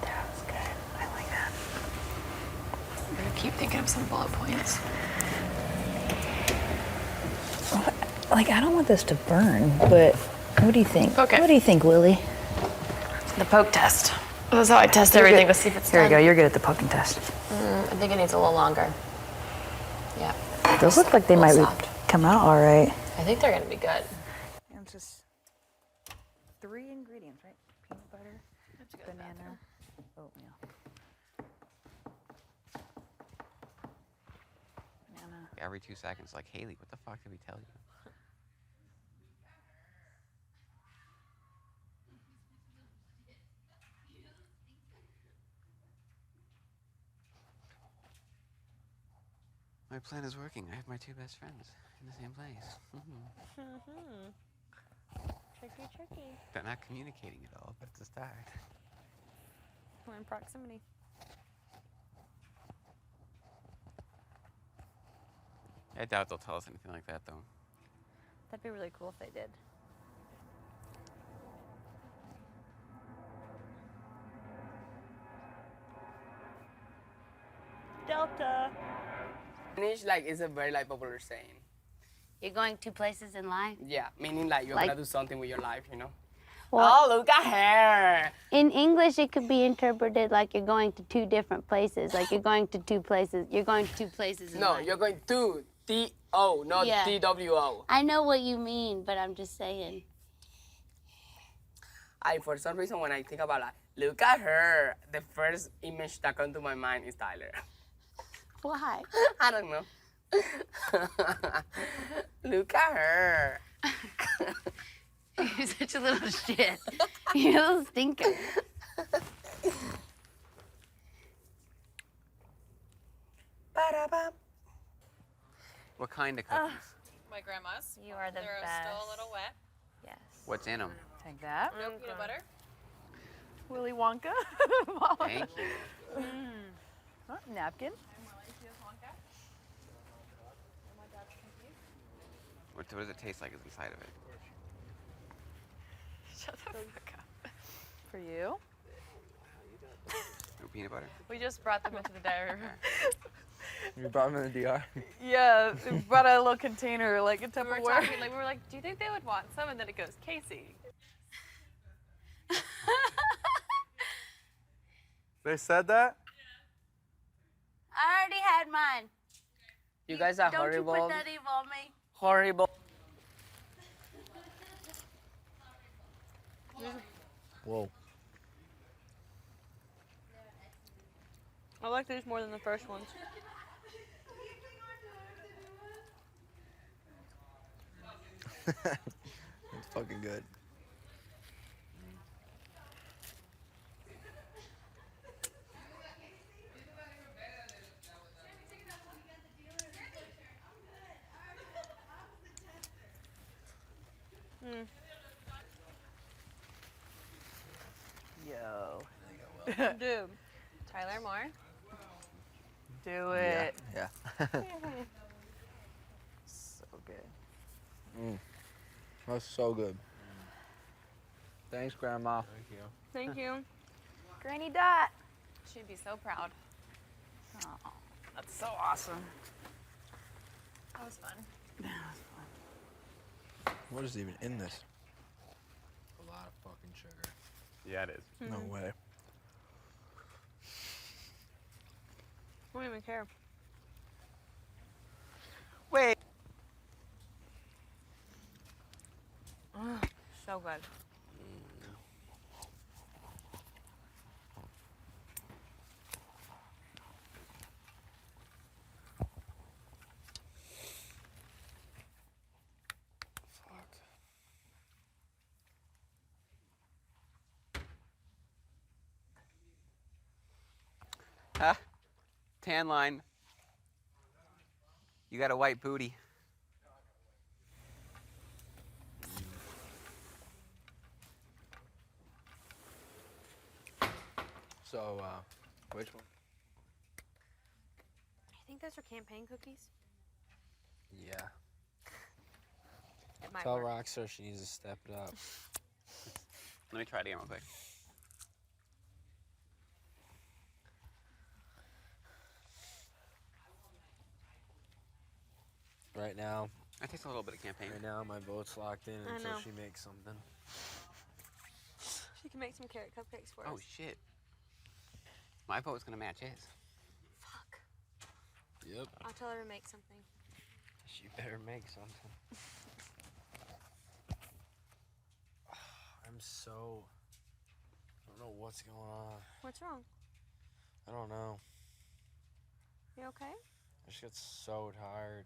That was good. I like that. I'm gonna keep thinking of some bullet points. Like, I don't want this to burn, but what do you think? Okay. What do you think, Lily? The poke test. That's how I test everything to see if it's Here done. we go. You're good at the poking test. I think it needs a little longer. Yeah. Those look like they A might little soft. come out all right. I think they're gonna be good. And it's just 3 ingredients, right? Peanut butter, banana, oatmeal. Banana. Every 2 seconds, like, Haley, what the fuck did we tell you? My plan is working. I have my 2 best friends in the same place. Tricky. They're not communicating at all, but it's a start. We're in proximity. I doubt they'll tell us anything like that, though. That'd be really cool if they did. Delta. Spanish, like, is a very, like, popular saying. You're going 2 places in life? Yeah, meaning, like, you're Like- gonna do something with your life, you know? Well, Oh, look at her! in English, it could be interpreted like you're going to 2 different places. Like you're going to 2 places. You're going to 2 places in No, life. you're going to T-O, not Yeah. T-W-O. I know what you mean, but I'm just saying. For some reason, when I think about, like, look at her, the first image that comes to my mind is Tyler. Why? I don't know. Look at her. You're such a little shit. You're a little stinker. Ba-da-ba. What kind of cookies? My grandma's. You are the They're best. still a little wet. Yes. What's in them? Take that. No peanut butter. Willy Wonka. Thank you. Oh, napkin. What does it taste like inside of it? Shut the fuck up. For you. No peanut butter? We just brought them into the diary room. You brought them in the DR? Yeah, we brought a little container, like a We were Tupperware. talking, like, we were like, do you think they would want some? And then it goes, Casey. They said that? I already had mine. You guys are Don't horrible. you put that evil on me. Horrible. Whoa. I like these more than the first ones. It's fucking good. go. Dude. Tyler Moore. Do it. Yeah. So good. That's so good. Thanks, Grandma. Thank you. Thank you. Granny Dot. She'd be so proud. Oh, that's so awesome. That was fun. What is even in this? A lot of fucking sugar. Yeah, it is. No way. I don't even care. Wait. So good. Huh? Tan line. You got a white booty. So, which one? I think those are campaign cookies. Yeah. It might Tell work. Rockstar she needs to step it up. Let me try it again real quick. Right now, I taste a little bit of campaign. right now my vote's locked in I until know. she makes something. She can make some carrot cupcakes for Oh us. shit. My vote's gonna match his. Fuck. Yep. I'll tell her to make something. She better make something. I'm so... I don't know what's going on. What's wrong? I don't know. You okay? I just get so tired.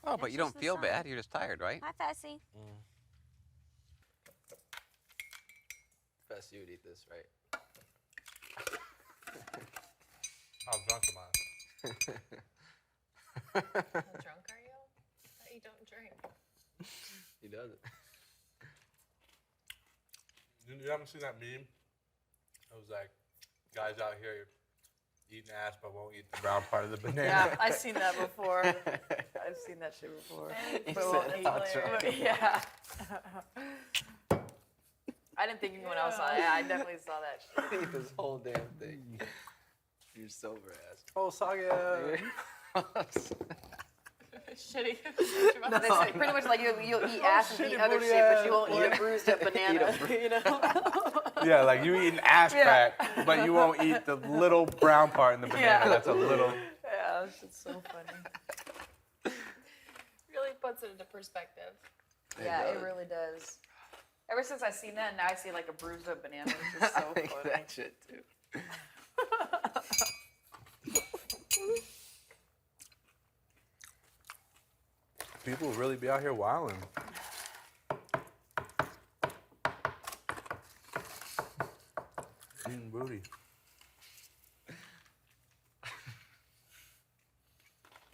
Oh, but It's you don't just the feel sun. bad. You're just tired, right? Hi, Fessy. Best you would eat this, right? How drunk am I? How drunk are you? You don't drink. He doesn't. You haven't seen that meme? It was like, guys out here eating ass but won't eat the brown part of the banana. Yeah, I've seen that before. I've seen that shit before. He But won't said, eat "I'll later." try." Yeah. I didn't think anyone else saw it. Yeah, I definitely saw that shit. Eat this whole damn thing. You're sober ass. Oh, Saga! Shitty. No, they say pretty much like you'll eat ass and eat other booty shit, but you ass. won't eat a bruised up banana. You know? Yeah, like you eat an ass Yeah. crack, but you won't eat the little brown part in the banana. Yeah. That's a little. Yeah, that shit's so funny. Really puts it into perspective. Yeah, it really does. Ever since I seen that, now I see like a bruised up banana, which is so I think funny. that shit too. People really be out here wilding. Eating booty.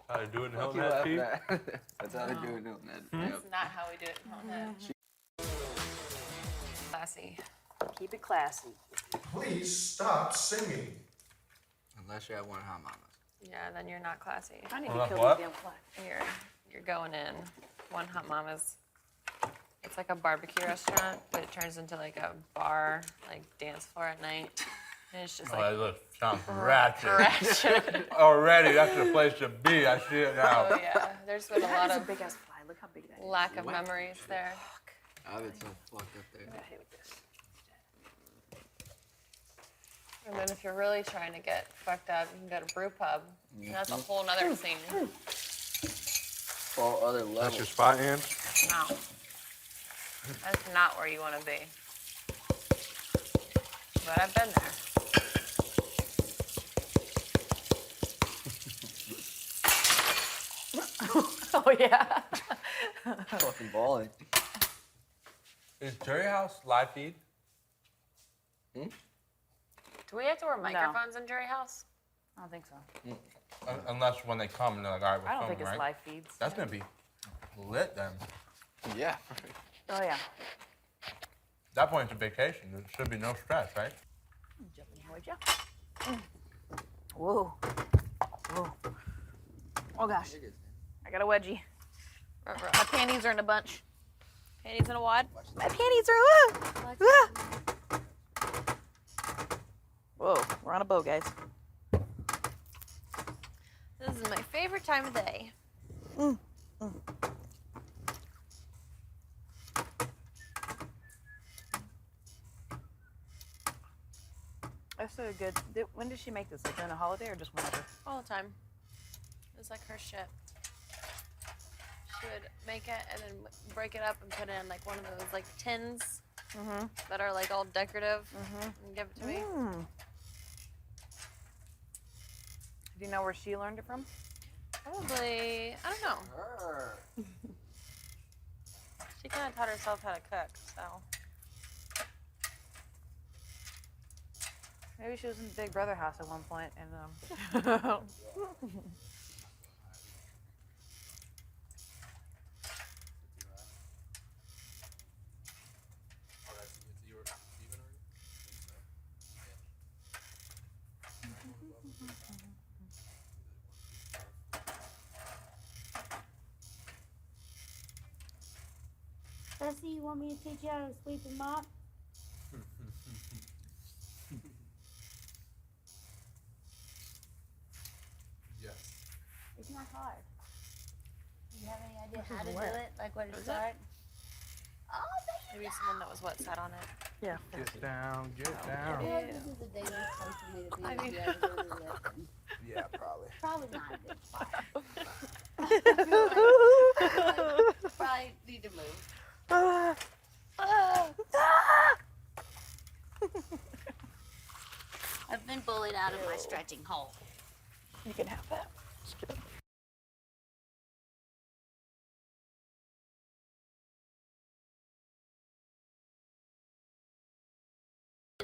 How they do it in Fuck you Hilton Head, Pete? laughing at? That's how they do it in Hilton Head. Yep. That's not how we do it in Hilton Head. Classy. Keep it classy. Please stop singing. Unless you have one hot mama. Yeah, then you're not classy. I need Well, to kill what? these damn flies. You're going in. One Hot Mama's. It's like a barbecue restaurant, but it turns into like a bar, like dance floor at night. And it's just Oh, like that look, sounds ratchet. ratchet. Already, that's the place to be. I see it now. Oh yeah, there's been a lot That is a of big ass fly. Look how big that is. lack of memories there. I have it so fucked up there. I hate this. And then if you're really trying to get fucked up, you can go to Brew Pub. And that's a whole nother scene. All other That's levels. your spot, Ann? No. That's not where you want to be. But I've been there. Oh yeah. Fucking balling. Is Jury House live feed? Do we have to wear microphones in Jury House? I don't think so. Unless when they come and they're like, all right, we're I don't filming, think it's right? live feeds. That's gonna be lit then. Yeah. Oh yeah. that point, it's a vacation. There should be no stress, right? Jumping towards you. Whoa. Whoa. Oh gosh. I got a wedgie. My panties are in a bunch. Panties in a wad. My panties are. Whoa, we're on a boat, guys. This is my favorite time of day. That's so good. When did she make this? Like during a holiday or just whenever? All the time. It was like her shit. She would make it and then break it up and put it in like one of those like tins that are like all decorative and give it to me. Do you know where she learned it from? Probably, I don't know. She kind of taught herself how to cook, so. Maybe she was in the Big Brother house at one point and Bessie, you want me to teach you how to sweep and mop? Yes. It's not hard. Do you have any idea how to do it? Like where to start? Oh, maybe someone that was what sat on it. Yeah. Get down, get down. Well, this is a dangerous place for me to be. If you ever go to the lesson. Yeah, probably. Probably not a good spot. I probably need to move. I've been bullied out of my stretching hole. You can have that.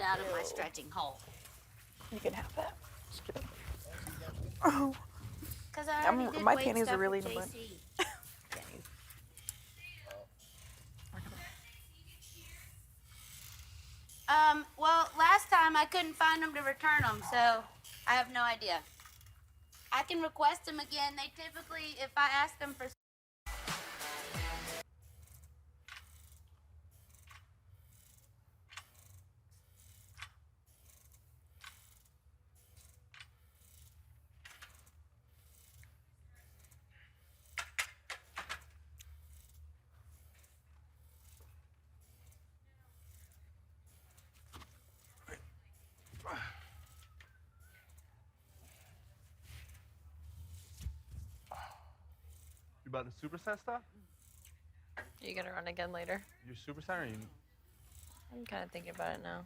Out of my stretching hole. You can have that. Oh. Because I already did my weight panties stuff are really in with a bunch. JC. Well, last time I couldn't find them to return them, so I have no idea. I can request them again. They typically, if I ask them for. You about the superset stuff? Are you gonna run again later? You superset or you? I'm kind of thinking about it now.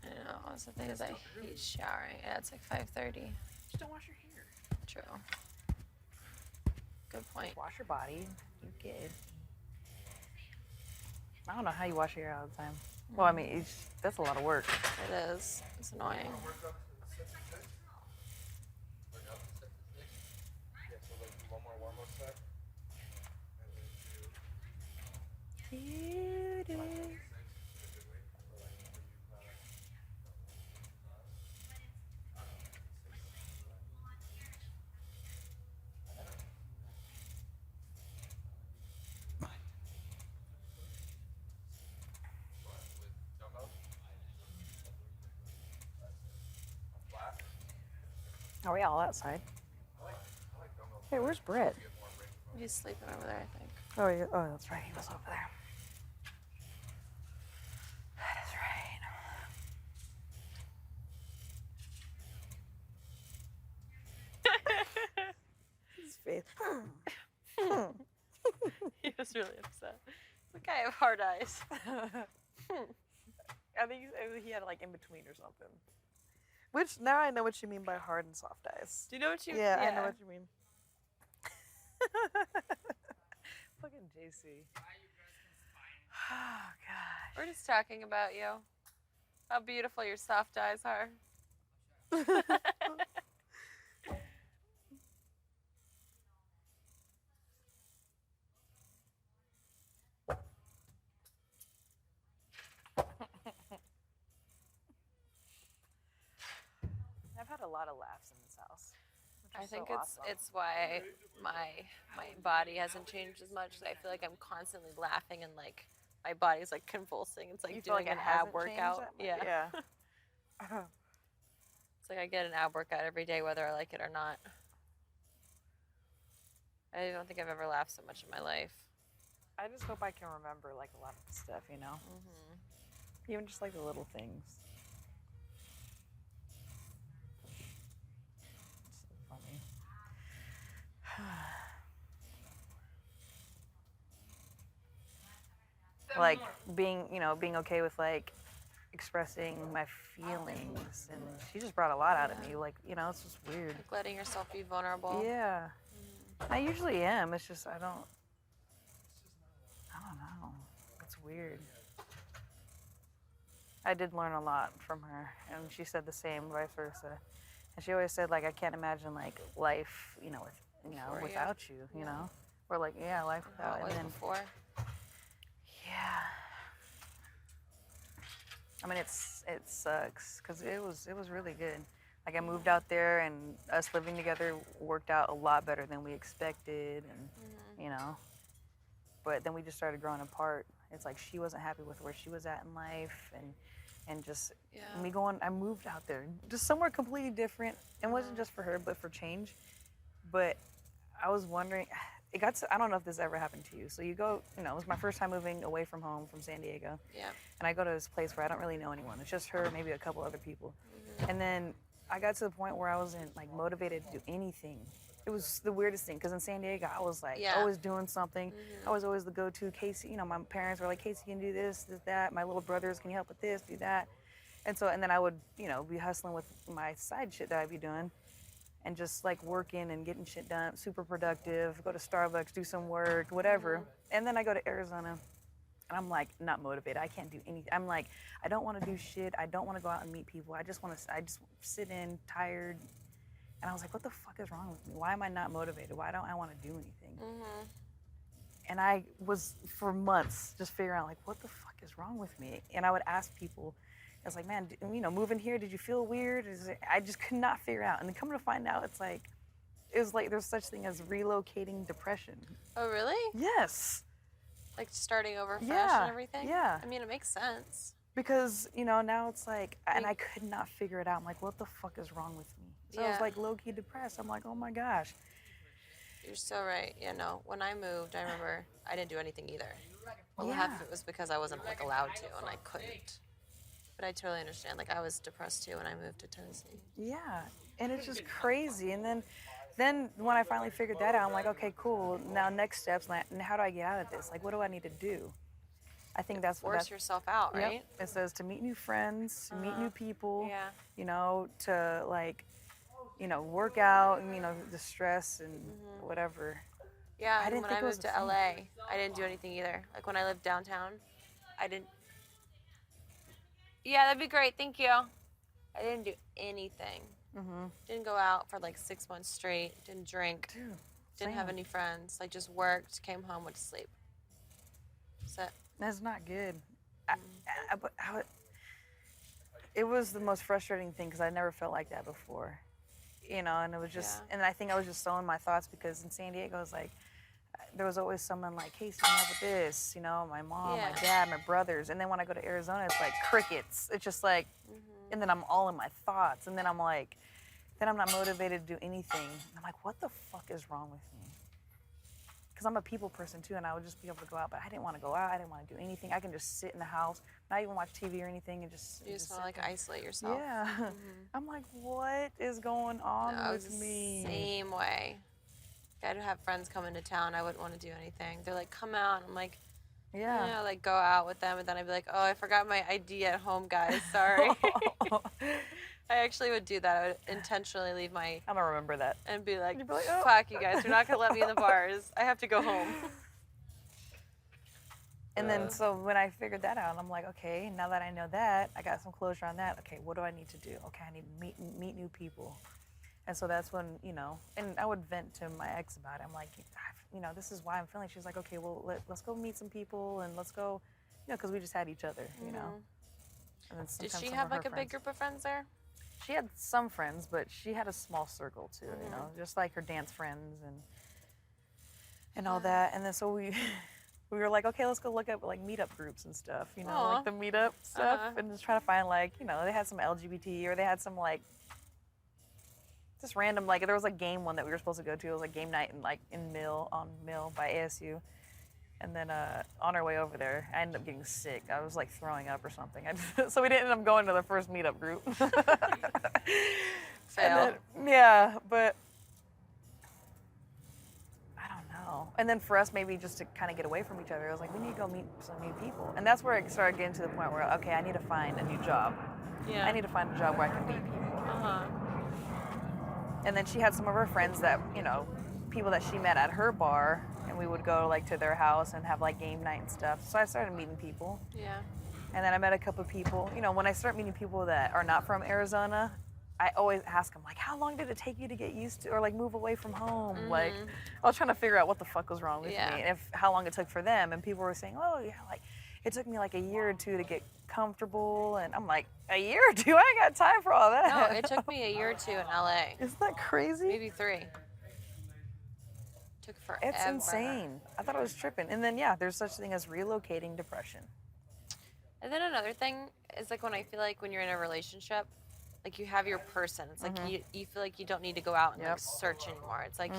I know. That's the thing is I hate showering. Yeah, it's like 5:30. Just don't wash your hair. True. Good point. Wash your body. You're good. I don't know how you wash your hair all the time. Well, I mean, that's a lot of work. It is. It's annoying. Are we all outside? Hey, where's Brett? He's sleeping over there, I think. Oh, yeah. Oh, that's right. He was over there. That is right. His face. He was really upset. Look, I have hard eyes. I think he had like in between or something. Which now I know what you mean by hard and soft eyes. Do you know what you mean? Yeah, I know what you mean. Fucking JC. Oh gosh. We're just talking about you. How beautiful your soft eyes are. lot of laughs in this house. I think so it's awesome. it's why my body hasn't changed as much. I feel like I'm constantly laughing and like my body's like convulsing. It's like You feel doing like an it ab hasn't workout. changed that Yeah. much? Yeah. It's like I get an ab workout every day whether I like it or not. I don't think I've ever laughed so much in my life. I just hope I can remember like a lot of the stuff, you know? Even just like the little things. It's so funny. Like being okay with like expressing my feelings, and she just brought a lot out of me. Like, it's just weird. Like letting yourself be vulnerable. Yeah. I usually am. It's just I don't know. It's weird. I did learn a lot from her, and she said the same, vice versa. And she always said, like, I can't imagine like life, without you, know, or like life without. And then before. Yeah. I mean, it sucks because it was really good. Like I moved out there, and us living together worked out a lot better than we expected, and But then we just started growing apart. It's like she wasn't happy with where she was at in life, and just I moved out there, just somewhere completely different. It wasn't just for her, but for change. But I was wondering, I don't know if this ever happened to you. So you go, it was my first time moving away from home, from San Diego. Yeah. And I go to this place where I don't really know anyone. It's just her, maybe a couple other people. And then I got to the point where I wasn't like motivated to do anything. It was the weirdest thing, because in San Diego, I was like always doing something. I was always the go-to. Casey, my parents were like, Casey, can you do this, that. My little brothers, can you help with this, do that? And then I would, be hustling with my side shit that I'd be doing, and just like working and getting shit done, super productive, go to Starbucks, do some work, whatever. And then I go to Arizona, and I'm like not motivated. I can't do anything. I'm like, I don't want to do shit. I don't want to go out and meet people. I just sit in, tired. And I was like, what the fuck is wrong with me? Why am I not motivated? Why don't I want to do anything? And I was, for months, just figuring out, like, what the fuck is wrong with me? And I would ask people, I was like, man, moving here, did you feel weird? I just could not figure out. And then coming to find out, it was like there's such thing as relocating depression. Oh, really? Yes. Like starting over fresh Yeah, and everything? yeah. I mean, it makes sense. Because, now it's like, and I could not figure it out. I'm like, what the fuck is wrong with me? So I was like low-key depressed. I'm like, oh my gosh. You're so right. Yeah, no. When I moved, I remember I didn't do anything either. Well, half of it was because I wasn't like allowed to, and I couldn't. But I totally understand. Like I was depressed too when I moved to Tennessee. Yeah, and it's just crazy. And then when I finally figured that out, I'm like, okay, cool. Now next steps, and how do I get out of this? Like, what do I need to do? I think that's force yourself out, right? Yep. It says to meet new friends, meet new people. Yeah. To like, work out and the stress and whatever. Yeah, I didn't when think I it was moved a to thing. LA, I didn't do anything either. Like when I lived downtown, I didn't. Yeah, that'd be great. Thank you. I didn't do anything. Didn't go out for like 6 months straight. Didn't drink. Dude, didn't have any friends. Like just worked, came home, went to sleep. That's it. That's not good. It was the most frustrating thing because I never felt like that before. And it was just, and I think I was just so in my thoughts because in San Diego, it was like, there was always someone like, Casey, can you help with this? My mom, my dad, my brothers. And then when I go to Arizona, it's like crickets. It's just like, and then I'm all in my thoughts. And then I'm like, then I'm not motivated to do anything. I'm like, what the fuck is wrong with me? Because I'm a people person too, and I would just be able to go out, but I didn't want to go out. I didn't want to do anything. I can just sit in the house, not even watch TV or anything, and just. You just want to like isolate yourself. Yeah. I'm like, what is going on with me? Same way. I'd have friends come into town. I wouldn't want to do anything. They're like, come out. I'm like, yeah. Like go out with them, and then I'd be like, oh, I forgot my ID at home, guys. Sorry. I actually would do that. I would intentionally leave my. I'm gonna remember that. And be like, oh. fuck you guys. You're not gonna let me in the bars. I have to go home. And then so when I figured that out, I'm like, okay, now that I know that, I got some closure on that. Okay, what do I need to do? Okay, I need to meet new people. And so that's when, and I would vent to my ex about it. I'm like, this is why I'm feeling. She's like, okay, well, let's go meet some people and let's go, because we just had each other, And then Did sometimes she some have of her like a big friends. group of friends there? she had some friends, but she had a small circle too, you know, just like her dance friends and all that. And then so we were like, okay, let's go look up like meetup groups and stuff, you know, like the meetup stuff, and just try to find like, you know, they had some LGBT or they had some like just random, like there was like game one that we were supposed to go to. It was like game night in Mill by ASU. And then on our way over there, I ended up getting sick. I was like throwing up or something. So we didn't end up going to the first meetup group. Fail. Yeah, but I don't know. And then for us, maybe just to kind of get away from each other, I was like, we need to go meet some new people. And that's where I started getting to the point where, okay, I need to find a new job. Yeah. I need to find a job where I can meet people. Uh-huh. And then she had some of her friends that, you know, people that she met at her bar, and we would go like to their house and have like game night and stuff. So I started meeting people. Yeah. And then I met a couple of people. You know, when I start meeting people that are not from Arizona, I always ask them like, how long did it take you to get used to or like move away from home? Like, I was trying to figure out what the fuck was wrong with me and how long it took for them. And people were saying, oh yeah, like it took me like a year or two to get comfortable. And I'm like, a year or two? I ain't got time for all that. No, it took me a year or two in LA. Isn't that crazy? Maybe 3. Took forever. It's insane. I thought I was tripping. And then yeah, there's such thing as relocating depression. And then another thing is like when I feel like when you're in a relationship, like you have your person. It's like you feel like you don't need to go out and like search anymore. It's like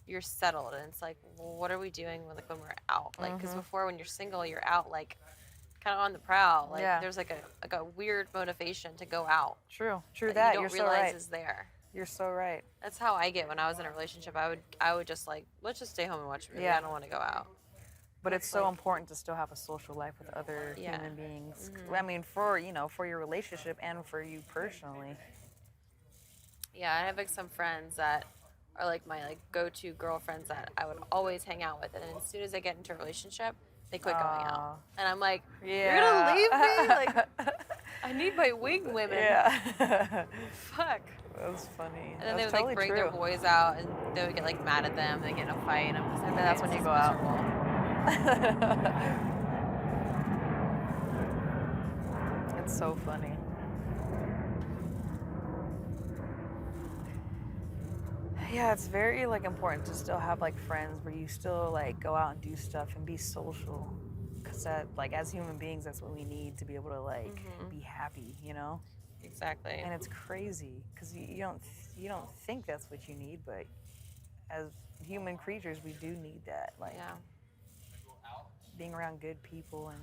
you're settled, and it's like, well, what are we doing when we're out? Like, because before when you're single, you're out like kind of on the prowl. Like there's like a weird motivation to go out. True that you're you don't so realize right. is there. You're so right. That's how I get when I was in a relationship. I would just like, let's just stay home and watch a movie. Yeah. I don't want to go out. But it's so important to still have a social life with other human beings. I mean, for your relationship and for you personally. Yeah, I have like some friends that are like my like go-to girlfriends that I would always hang out with, and then as soon as I get into a relationship, they quit going out, and I'm like, you're gonna leave me? Like, I need my wing women. Yeah. Fuck. That's funny. And then That's they would like bring their boys out, and they would get like mad at them, they get in a fight, and I'm just like, And that's when you go out. It's so funny. Yeah, it's very like important to still have like friends where you still like go out and do stuff and be social, because that like as human beings that's what we need to be able to like be happy, you know. Exactly. And it's crazy because you don't think that's what you need, but as human creatures we do need that, like being around good people and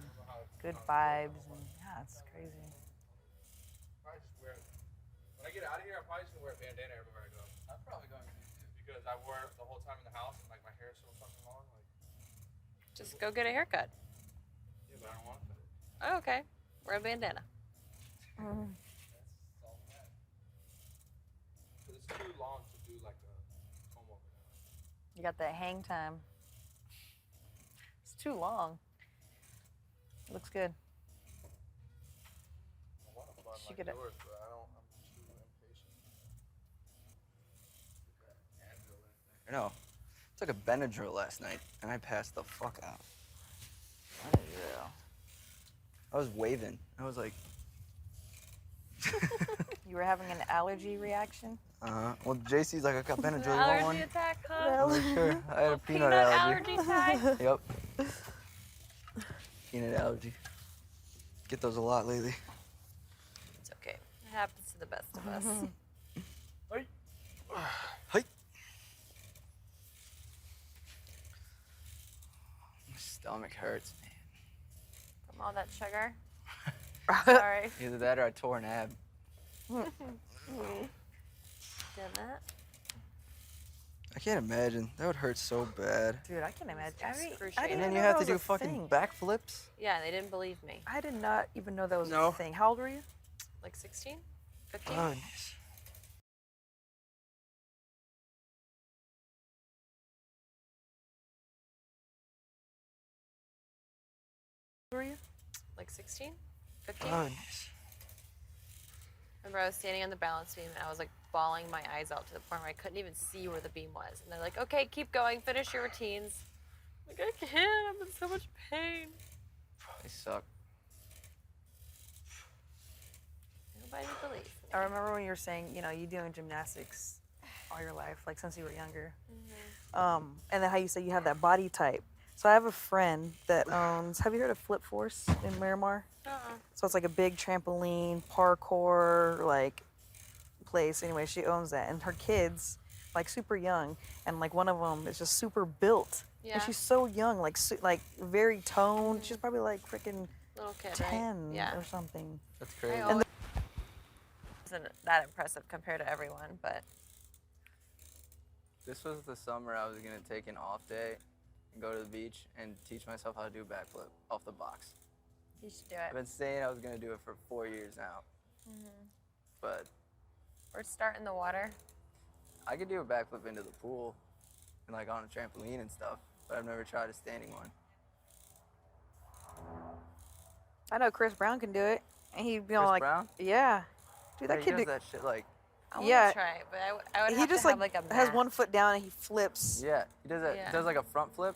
good vibes, and yeah, it's crazy. Probably just wear. When I get out of here, I'm probably just gonna wear a bandana everywhere I go. I'm probably going to because I wore it the whole time in the house, and like my hair is so fucking long. Like, Just go get a haircut. yeah, but I don't want to. Oh, okay. Wear a bandana. It's too long to do like a comb over. You got that hang time. It's too long. Looks good. I want to bun Should like get it. yours, but I'm too impatient. No, I took a Benadryl last night, and I passed the fuck out. Benadryl. I was waving. I was like, You were having an allergy reaction? well, JC's like, I got Benadryl. You want Allergy one? attack, huh? I'm like, sure. I had a peanut allergy attack? Yep. Peanut allergy. Get those a lot lately. It's okay. It happens to the best of us. Hey. My stomach hurts, man. From all that sugar. Sorry. Either that or I tore an ab. Done that. I can't imagine. That would hurt so bad. Dude, I can imagine. I Excruciating. And didn't then know you that have to was do a fucking thing. backflips. Yeah, they didn't believe me. I did not even know that was No. a thing. How old were you? Like 16? 15? Oh, nice. Were you? Like 16? 15? Oh, nice. Remember I was standing on the balance beam and I was like bawling my eyes out to the point where I couldn't even see where the beam was. And they're like, okay, keep going, finish your routines. I'm like, I can't, I'm in so much pain. They suck. Nobody believes me. I remember when you were saying, you know, you doing gymnastics all your life, like since you were younger. And then how you say you have that body type. So I have a friend that owns, have you heard of Flip Force in Miramar? So it's like a big trampoline, parkour, like place. Anyway, she owns that. And her kids, like super young, and like one of them is just super built. Yeah. And she's so young, like like very toned. She's probably like freaking Little kid, 10 right? Yeah. or something. That's crazy. I always wasn't that impressive compared to everyone, but This was the summer I was gonna take an off day and go to the beach and teach myself how to do a backflip off the box. you should do I've it. been saying I was gonna do it for 4 years now, but Or start in the water. I could do a backflip into the pool and like on a trampoline and stuff, but I've never tried a standing one. I know Chris Brown can do it. And he'd be all Chris like, Brown? yeah. Dude, that Yeah, he kid does do- that shit like, I want to Yeah. try it, but I would he have just to have like a has mat. one foot down and he flips. yeah, he does that. Yeah. He does like a front flip.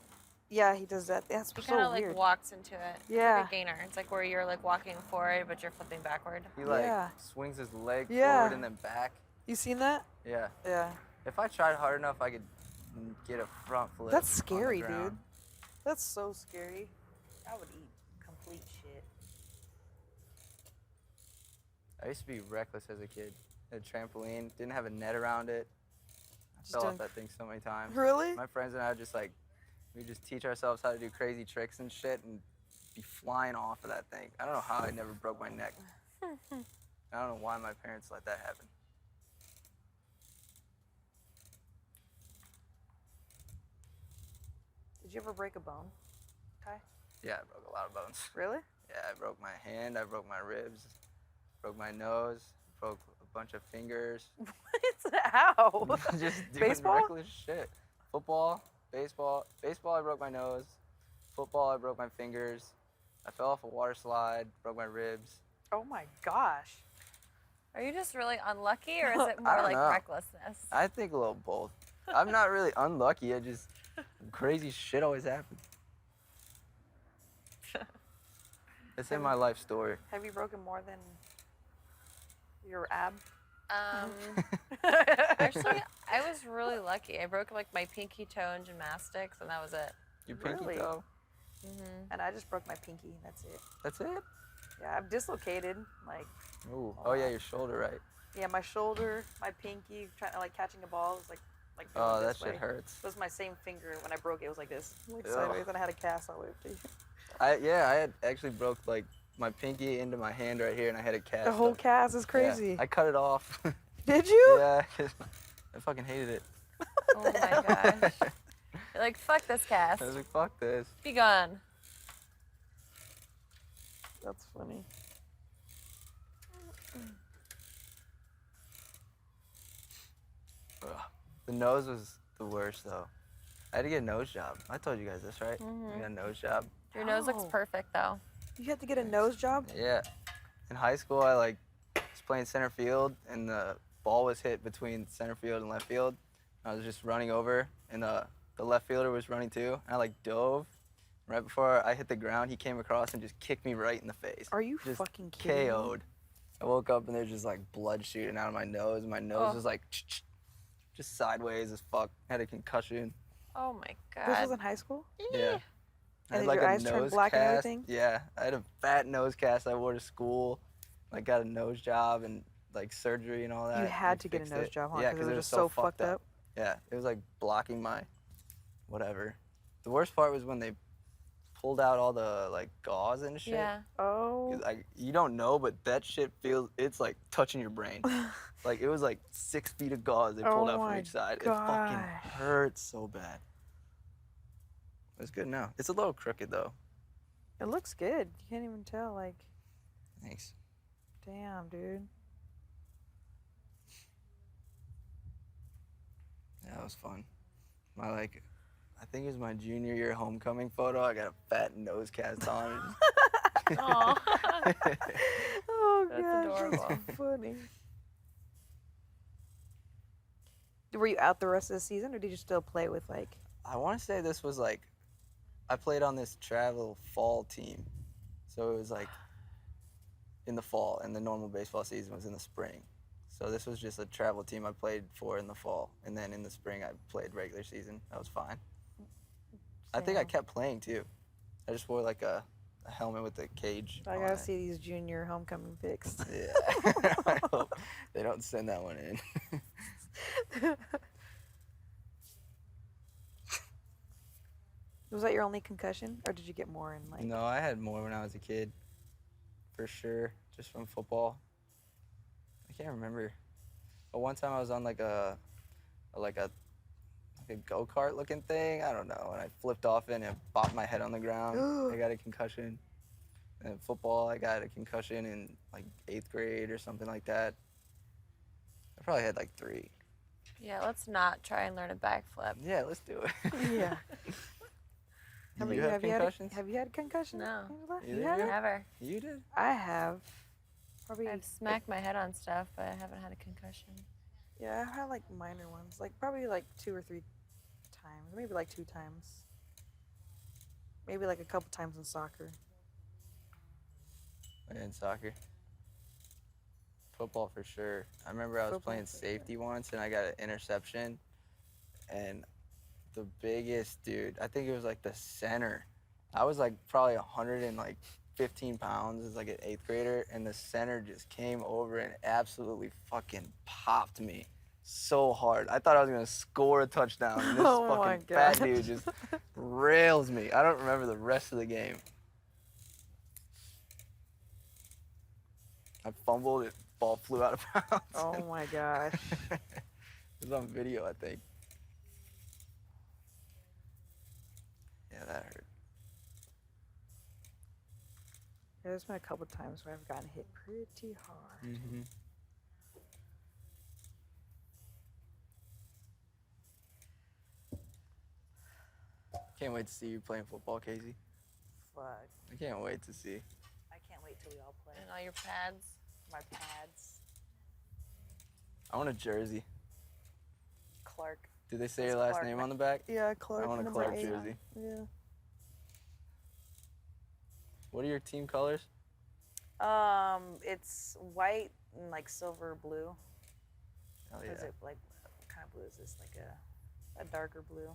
Yeah, he does that. That's He so kind of like weird. walks into it. It's Yeah. like a gainer. It's like where you're like walking forward, but you're flipping backward. He like Yeah. swings his leg Yeah. forward and then back. You seen that? Yeah. Yeah. If I tried hard enough, I could get a front flip. That's on the scary, ground. dude. That's so scary. I would eat complete shit. I used to be reckless as a kid. Had a trampoline, didn't have a net around it. I Just fell off doing- that thing so many times. Really? My friends and I just like, we just teach ourselves how to do crazy tricks and shit and be flying off of that thing. I don't know how I never broke my neck. I don't know why my parents let that happen. Did you ever break a bone, Kai? Yeah, I broke a lot of bones. Really? Yeah, I broke my hand, I broke my ribs, broke my nose, broke a bunch of fingers. How? Just doing Baseball? reckless shit. Football, baseball. Baseball, I broke my nose. Football, I broke my fingers. I fell off a water slide, broke my ribs. Oh my gosh. Are you just really unlucky, or is it I more don't like know. recklessness? I think a little both. I'm not really unlucky. I just crazy shit always happens. It's in my life story. Have you broken more than your ab? Actually, I was really lucky. I broke like my pinky toe in gymnastics, and that was it. Your pinky Really? toe? And I just broke my pinky. That's it. That's it? Yeah, I'm dislocated. Like, Ooh. Oh yeah, your shoulder, right? yeah, my shoulder, my pinky, trying like catching a ball was like Oh, going that this shit way. hurts. It was my same finger when I broke it. It was like this, like Ugh. sideways, and I had a cast all the way up to you. I had actually broke like my pinky into my hand right here, and I had a cast. The whole up. cast is Yeah, crazy. I cut it off. Did you? Yeah, 'cause I fucking hated it. Oh my gosh. You're like, fuck this cast. I was like, fuck this. Be gone. That's funny. Ugh. The nose was the worst though. I had to get a nose job. I told you guys this, right? I got a nose job. Your nose looks Oh. perfect, though. You had to get a nose job? Yeah. In high school, I like was playing center field, and the ball was hit between center field and left field. I was just running over, and the left fielder was running too. And I like dove. Right before I hit the ground, he came across and just kicked me right in the face. Are you Just fucking kidding me? KO'd. I woke up and there's just like blood shooting out of my nose. My nose Oh. was like just sideways as fuck. Had a concussion. Oh my god. This was in high school? Yeah. I And had did like your a eyes turn nose black and cast. everything? Yeah, I had a fat nose cast I wore to school. Like got a nose job and like surgery and all that. You had They to get a fixed nose it. job, huh? Yeah, 'Cause it it was just so fucked up. Yeah, it was like blocking my whatever. The worst part was when they pulled out all the like gauze and shit. Yeah. Oh. 'Cause, like you don't know, but that shit feels it's like touching your brain. Like it was like 6 feet of gauze they pulled Oh out from my each side. It fucking gosh. hurts so bad. It's good now. It's a little crooked though. It looks good. You can't even tell. Like, Thanks. damn, dude. Yeah, that was fun. My like, I think it was my junior year homecoming photo. I got a fat nose cast on. Aw. Oh, That's gosh, adorable. that's funny. Were you out the rest of the season, or did you still play with, like... I want to say this was like, I played on this travel fall team, so it was like in the fall, and the normal baseball season was in the spring. So this was just a travel team I played for in the fall, and then in the spring I played regular season. That was fine. I think I kept playing too. I just wore like a helmet with a cage. I on gotta it. see these junior homecoming pics. Yeah. I hope they don't send that one in. Was that your only concussion, or did you get more in like? No, I had more when I was a kid, for sure, just from football. I can't remember. But one time I was on like a go-kart looking thing. I don't know, and I flipped off it and it bopped my head on the ground. I got a concussion. And in football, I got a concussion in like 8th grade or something like that. I probably had like 3. Yeah, let's not try and learn a backflip. Yeah, let's do it. Yeah. How about You you? have Have you had concussions? No. Angela? Either You of haven't? you? Never. You did? I have. Probably. I've smacked my head on stuff, but I haven't had a concussion. Yeah, I've had like minor ones, like probably like 2 or 3 times, maybe like 2 times. Maybe like a couple times in soccer. In soccer. Football for sure. I remember I was playing safety once and I got an interception. And the biggest dude, I think it was like the center. I was like probably 115 pounds as like an 8th grader, and the center just came over and absolutely fucking popped me so hard. I thought I was gonna score a touchdown, and this Oh my fucking fat God. dude just rails me. I don't remember the rest of the game. I fumbled, it ball flew out of bounds. Oh my gosh. It was on video, I think. Yeah, that hurt. Yeah, there's been a couple times where I've gotten hit pretty hard. Mm-hmm. Can't wait to see you playing football, Casey. Fuck. I can't wait to see. I can't wait till we all play. And all your pads. My pads. I want a jersey. Clark. Did they say It's your last Clark. name on the back? Yeah, Clark. I want a number Clark 8. jersey. Yeah. What are your team colors? It's white and like silver blue. Oh Is yeah. it like what kind of blue is this? Like a darker blue.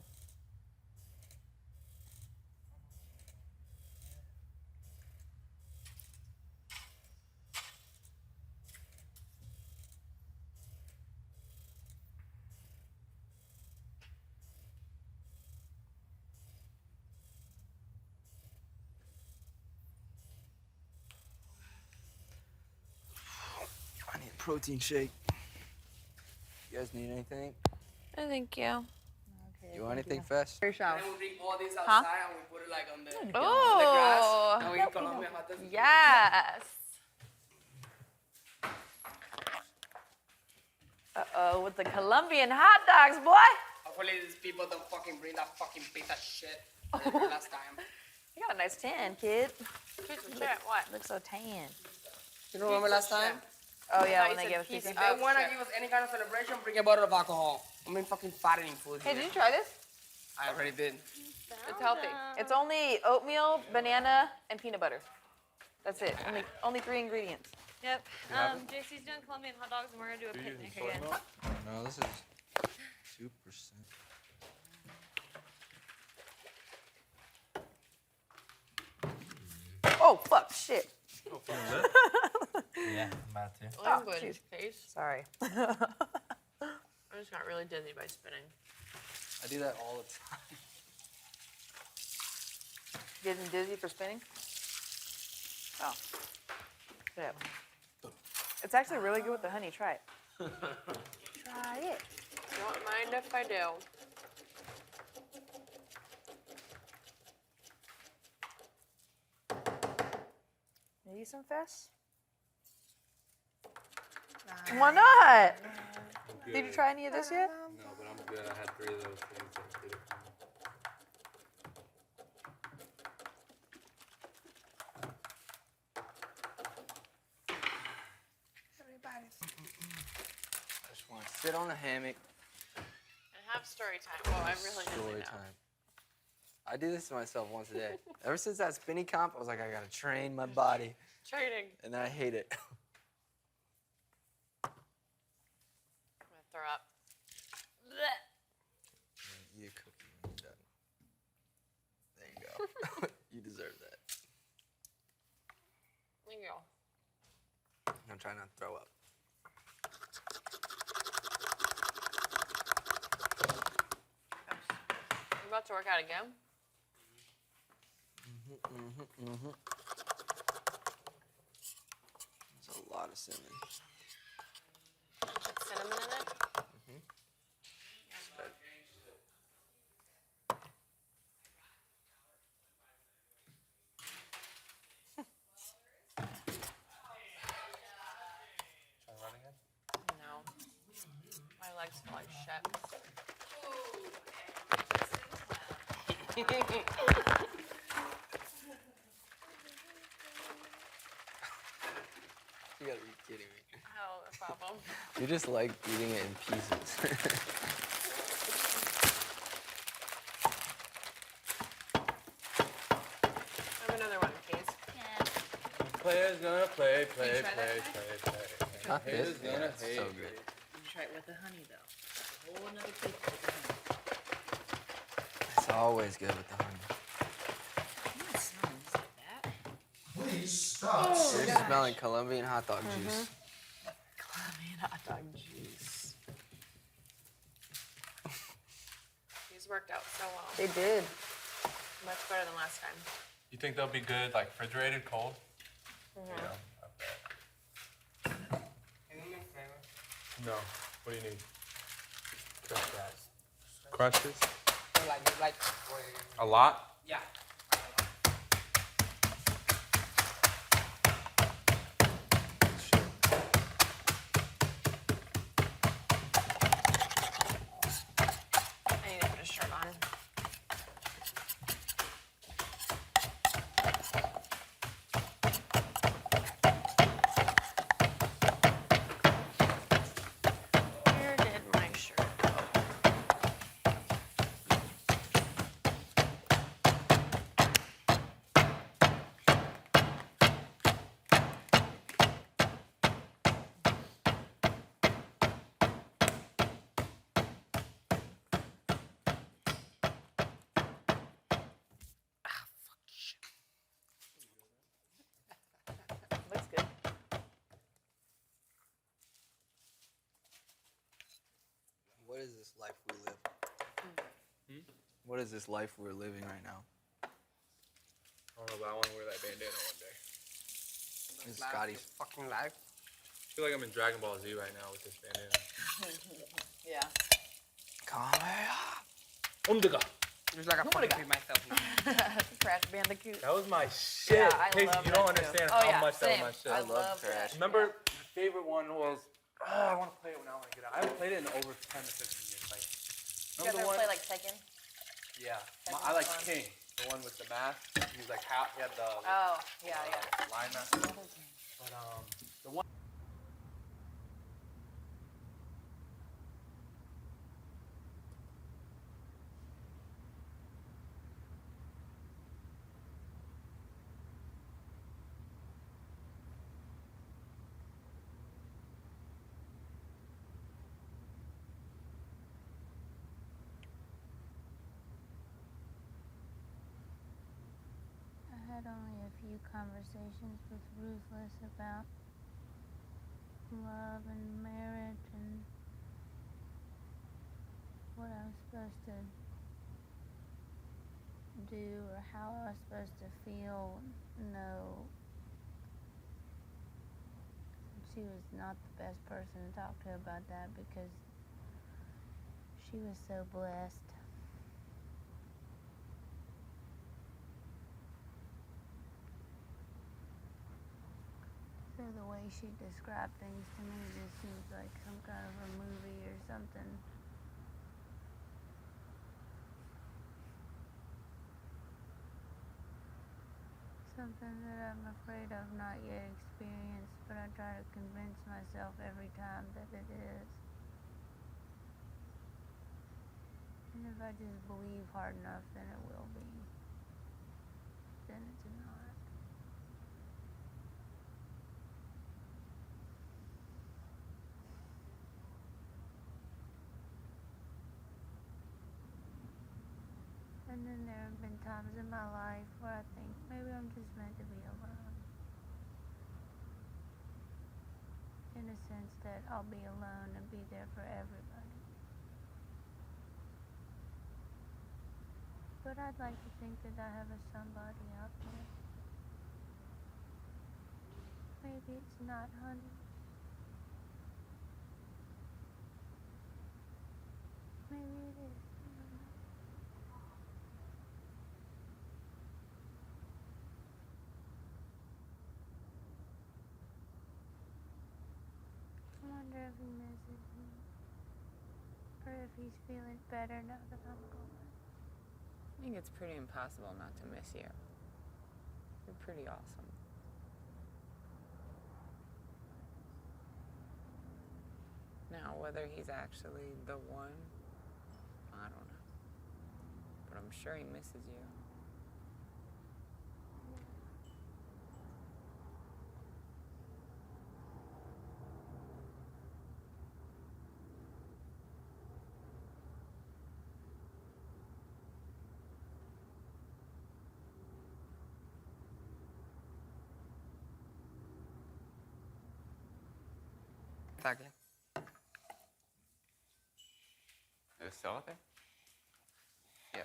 I need a protein shake. You guys need anything? No, thank you. Okay. You want anything, Fest? And then we bring all this Huh? outside and we put it like on the Oh. grass. And we in Colombia have this. Yes. Uh-oh, with the Colombian hot dogs, boy. Hopefully these people don't fucking bring that fucking piece of shit like the last time. You got a nice tan, kid. What? Looks so tan. You remember last time? Oh yeah, thought when you they said gave us pizza. pizza. If they want to give us any kind of celebration, bring a bottle of alcohol. I mean, fucking fattening food Hey, here. did you try this? I already did. It's healthy. It's only oatmeal, banana, and peanut butter. That's it. Only 3 ingredients. Yep. JC's doing Colombian hot dogs, and we're gonna do a picnic again. No, this is 2%. Oh fuck! Shit. Yeah, I'm about to. Language. Sorry. I just got really dizzy by spinning. I do that all the time. Getting dizzy for spinning? Oh. Yeah. It's actually really good with the honey. Try it. Try it. Don't mind if I do. Maybe some Fess? Why not? Did you try any of this yet? No, but I'm good. I had 3 of those things. I did it. I just want to sit on a hammock. And have story time. Well, I'm really dizzy Story now. time. I do this to myself once a day. Ever since that spinning comp, I was like, I gotta train my body, Training. and then I hate it. throw up. Eat a cookie when you're done. There you go. You deserve that. Thank you. I'm trying not to throw up. You about to work out again? There's a lot of cinnamon. Put cinnamon in it? Try to run again? No. My legs feel like shit. You gotta be kidding me. Oh, no problem. You just like eating it in pieces. Have another one, please. Players gonna play, Can you try that play. Not Haters this. gonna Yeah, it's hate. so good. You try it with the honey though. A whole another cake with the honey. It's always good with the honey. It smells like that. Please stop You're singing. smelling Colombian hot dog juice. Colombian hot dog juice. These worked out so well. They did. Much better than last time. You think they'll be good, like refrigerated, cold? Mm-hmm. No. What do you need? Crushes? Like, A lot? yeah. I need to put a shirt on. Where did my shirt go? Looks good. What is this life we live? What is this life we're living right now? I don't know, but I want to wear that bandana one day. This is Scotty's. Fucking life. I feel like I'm in Dragon Ball Z right now with this bandana. Yeah. Omega. Just like I fucking beat myself. Crash Bandicoot. That was my shit. Yeah, I Casey, love you don't that too. understand Oh, how yeah, much that same. was my shit. I love Crash. Remember, my favorite one was, I want to play it when I want to get out. I haven't played it in over 10 to 15 years. Like, You remember guys the ever one? play like Tekken? Yeah. Tekken I like was fun. King, the one with the mask. He was like half, he had the Oh, yeah, yeah. line mask. But the one. I had only a few conversations with Ruthless about love and marriage and what I was supposed to do or how I was supposed to feel. No. She was not the best person to talk to about that because she was so blessed. So the way she described things to me just seems like some kind of a movie or something. Something that I'm afraid I've not yet experienced, but I try to convince myself every time that it is. And if I just believe hard enough, then it will be. Then it's not. And then there have been times in my life where I think maybe I'm just meant to be alone. In a sense that I'll be alone and be there for everybody. But I'd like to think that I have a somebody out there. Maybe it's not honey. Maybe it is. I don't know. I wonder if he misses me. Or if he's feeling better now that I'm gone. I think it's pretty impossible not to miss you. You're pretty awesome. Now, whether he's actually the one, I don't know. But I'm sure he misses you. Exactly. They're still out there? Yeah,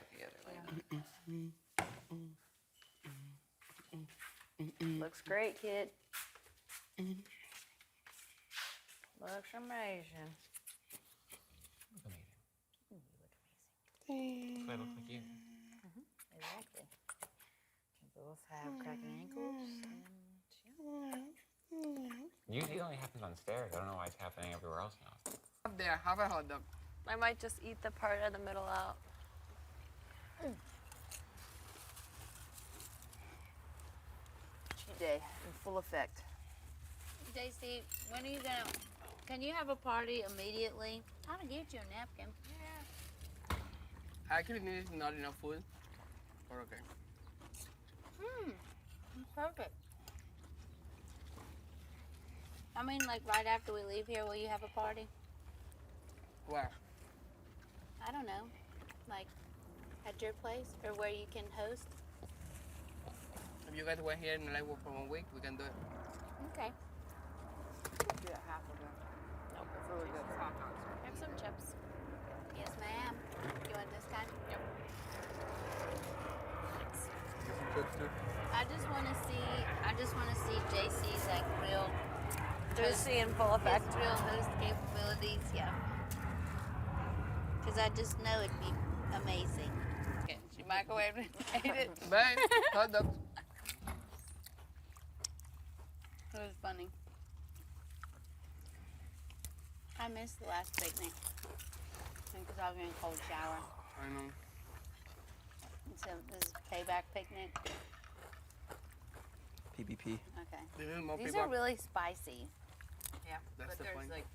Looks great, kid. Looks amazing. They look like you. Exactly. We both have cracking ankles Usually it only happens on stairs. I don't know why it's happening everywhere else now. Up there, have a hot dog. I might just eat the part of the middle out. Cheat day in full effect. JC, when are you gonna? Can you have a party immediately? I'm gonna get you a napkin. Actually, this is not enough food. Or okay. Perfect. I mean, like right after we leave here, will you have a party? Where? I don't know, like at your place or where you can host. If you guys were here and like work for 1 week, we can do it. Okay. Do half of them. No, before we go for hot dogs. Have some chips. Yes, ma'am. You want this kind? Yep. I just want to see JC's like real. JC in full effect. His real host capabilities, yeah. Because I just know it'd be amazing. She microwaved it, ate it. Bye. Hot dogs. It was funny. I missed the last picnic. Because I was in a cold shower. I know. And so this is payback picnic. PBP. Okay. These These are really spicy. Yeah, That's but the there's point. like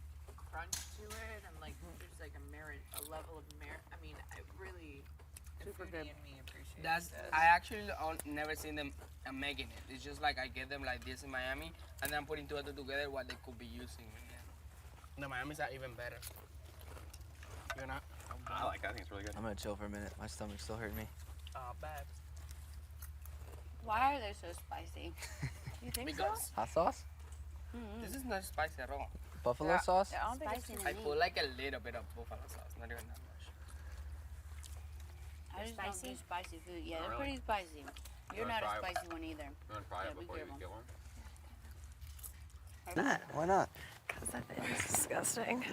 crunch to it and like there's like a level of I mean, I really, the Super foodie good. in me appreciates That's this. I actually never seen them making it. It's just like I get them like this in Miami, and then I'm putting two together what they could be using. Yeah. The Miami's are even better. You're not. I like it. I think it's really good. I'm gonna chill for a minute. My stomach's still hurting me. Bad. Why are they so spicy? You think Because Hot sauce? this is not spicy at all. Buffalo sauce? I don't think it's Spicy I to me. put like a little bit of buffalo sauce, not even that much. I just don't Spicy? do spicy food. Yeah, Oh, they're really? pretty spicy. You're wanna not a try it? spicy one either. You want to try Yeah, it be before you careful. get one? Nah, why not? Because that is disgusting.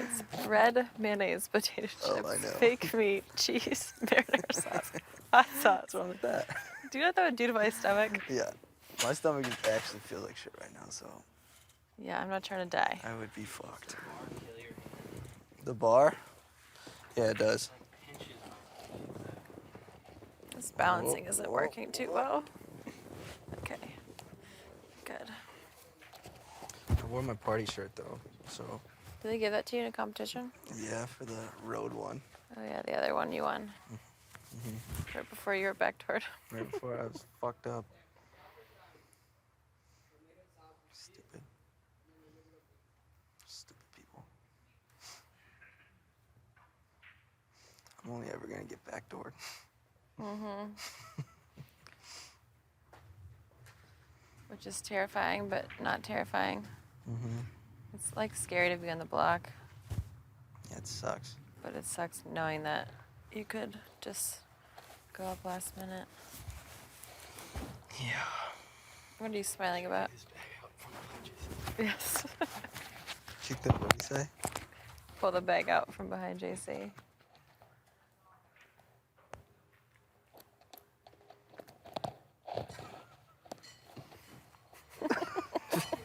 It's bread, mayonnaise, potato chips, Oh, I know. fake meat, cheese, marinara sauce, hot sauce. What's wrong with that? Do you know what that would do to my stomach? Yeah. My stomach actually feels like shit right now, so Yeah, I'm not trying to die. I would be fucked. The bar? Yeah, it does. This balancing Whoa, isn't whoa, working too well. Okay. Good. I wore my party shirt though, so Did they give that to you in a competition? yeah, for the road one. Oh yeah, the other one you won. Right before you were back toward. Right before I was fucked up. Stupid. Stupid people. I'm only ever gonna get backdoored. Mm-hmm. Which is terrifying, but not terrifying. Mm-hmm. It's like scary to be on the block, Yeah, it sucks. but it sucks knowing that you could just go up last minute. Yeah. What are you smiling about? Yes. Kick the, what do you say? Pull the bag out from behind JC.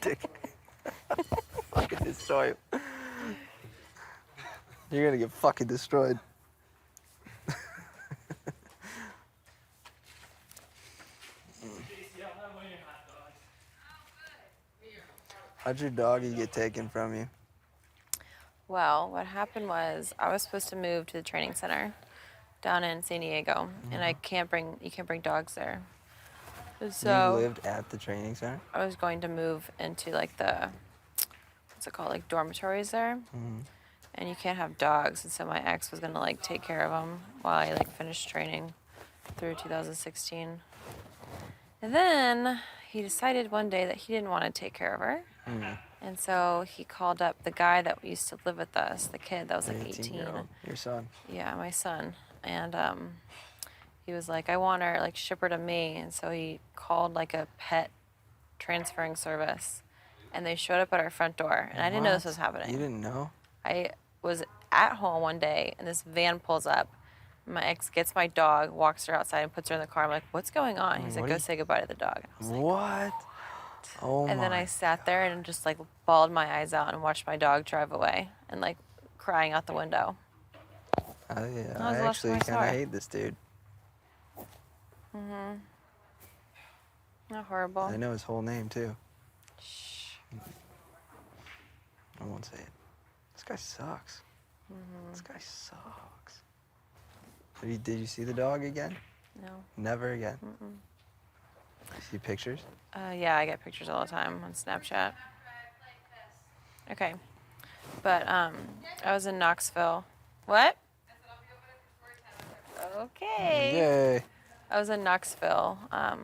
Dick. Fucking destroy him. You're gonna get fucking destroyed. How'd your doggy get taken from you? Well, what happened was I was supposed to move to the training center down in San Diego, and you can't bring dogs there. So You lived at the training center? I was going to move into like the, what's it called, like dormitories there, Mm-hmm. and you can't have dogs. And so my ex was gonna like take care of them while I like finished training through 2016. And then he decided one day that he didn't want to take care of her. Mm. And so he called up the guy that used to live with us, the kid that was like 18. Your son. Yeah, my son. And he was like, I want her, like, ship her to me. And so he called like a pet transferring service. And they showed up at our front door. And I didn't know this was happening. You didn't know? I was at home one day, and this van pulls up. My ex gets my dog, walks her outside, and puts her in the car. I'm like, what's going on? He's like, go say goodbye to the dog. I was like, what? Oh and then I sat there and just like bawled my eyes out and watched my dog drive away and like crying out the window. Yeah, That I was the last actually time I kind saw of her. hate this dude. Mm-hmm. Not horrible. I know his whole name too. I won't say it. This guy sucks. Mm-hmm. This guy sucks. Did you see the dog again? No. Never again. Mm-mm. See pictures? Yeah, I get pictures all the time on Snapchat. Okay. But I was in Knoxville. What? Okay. Yay. I was in Knoxville. I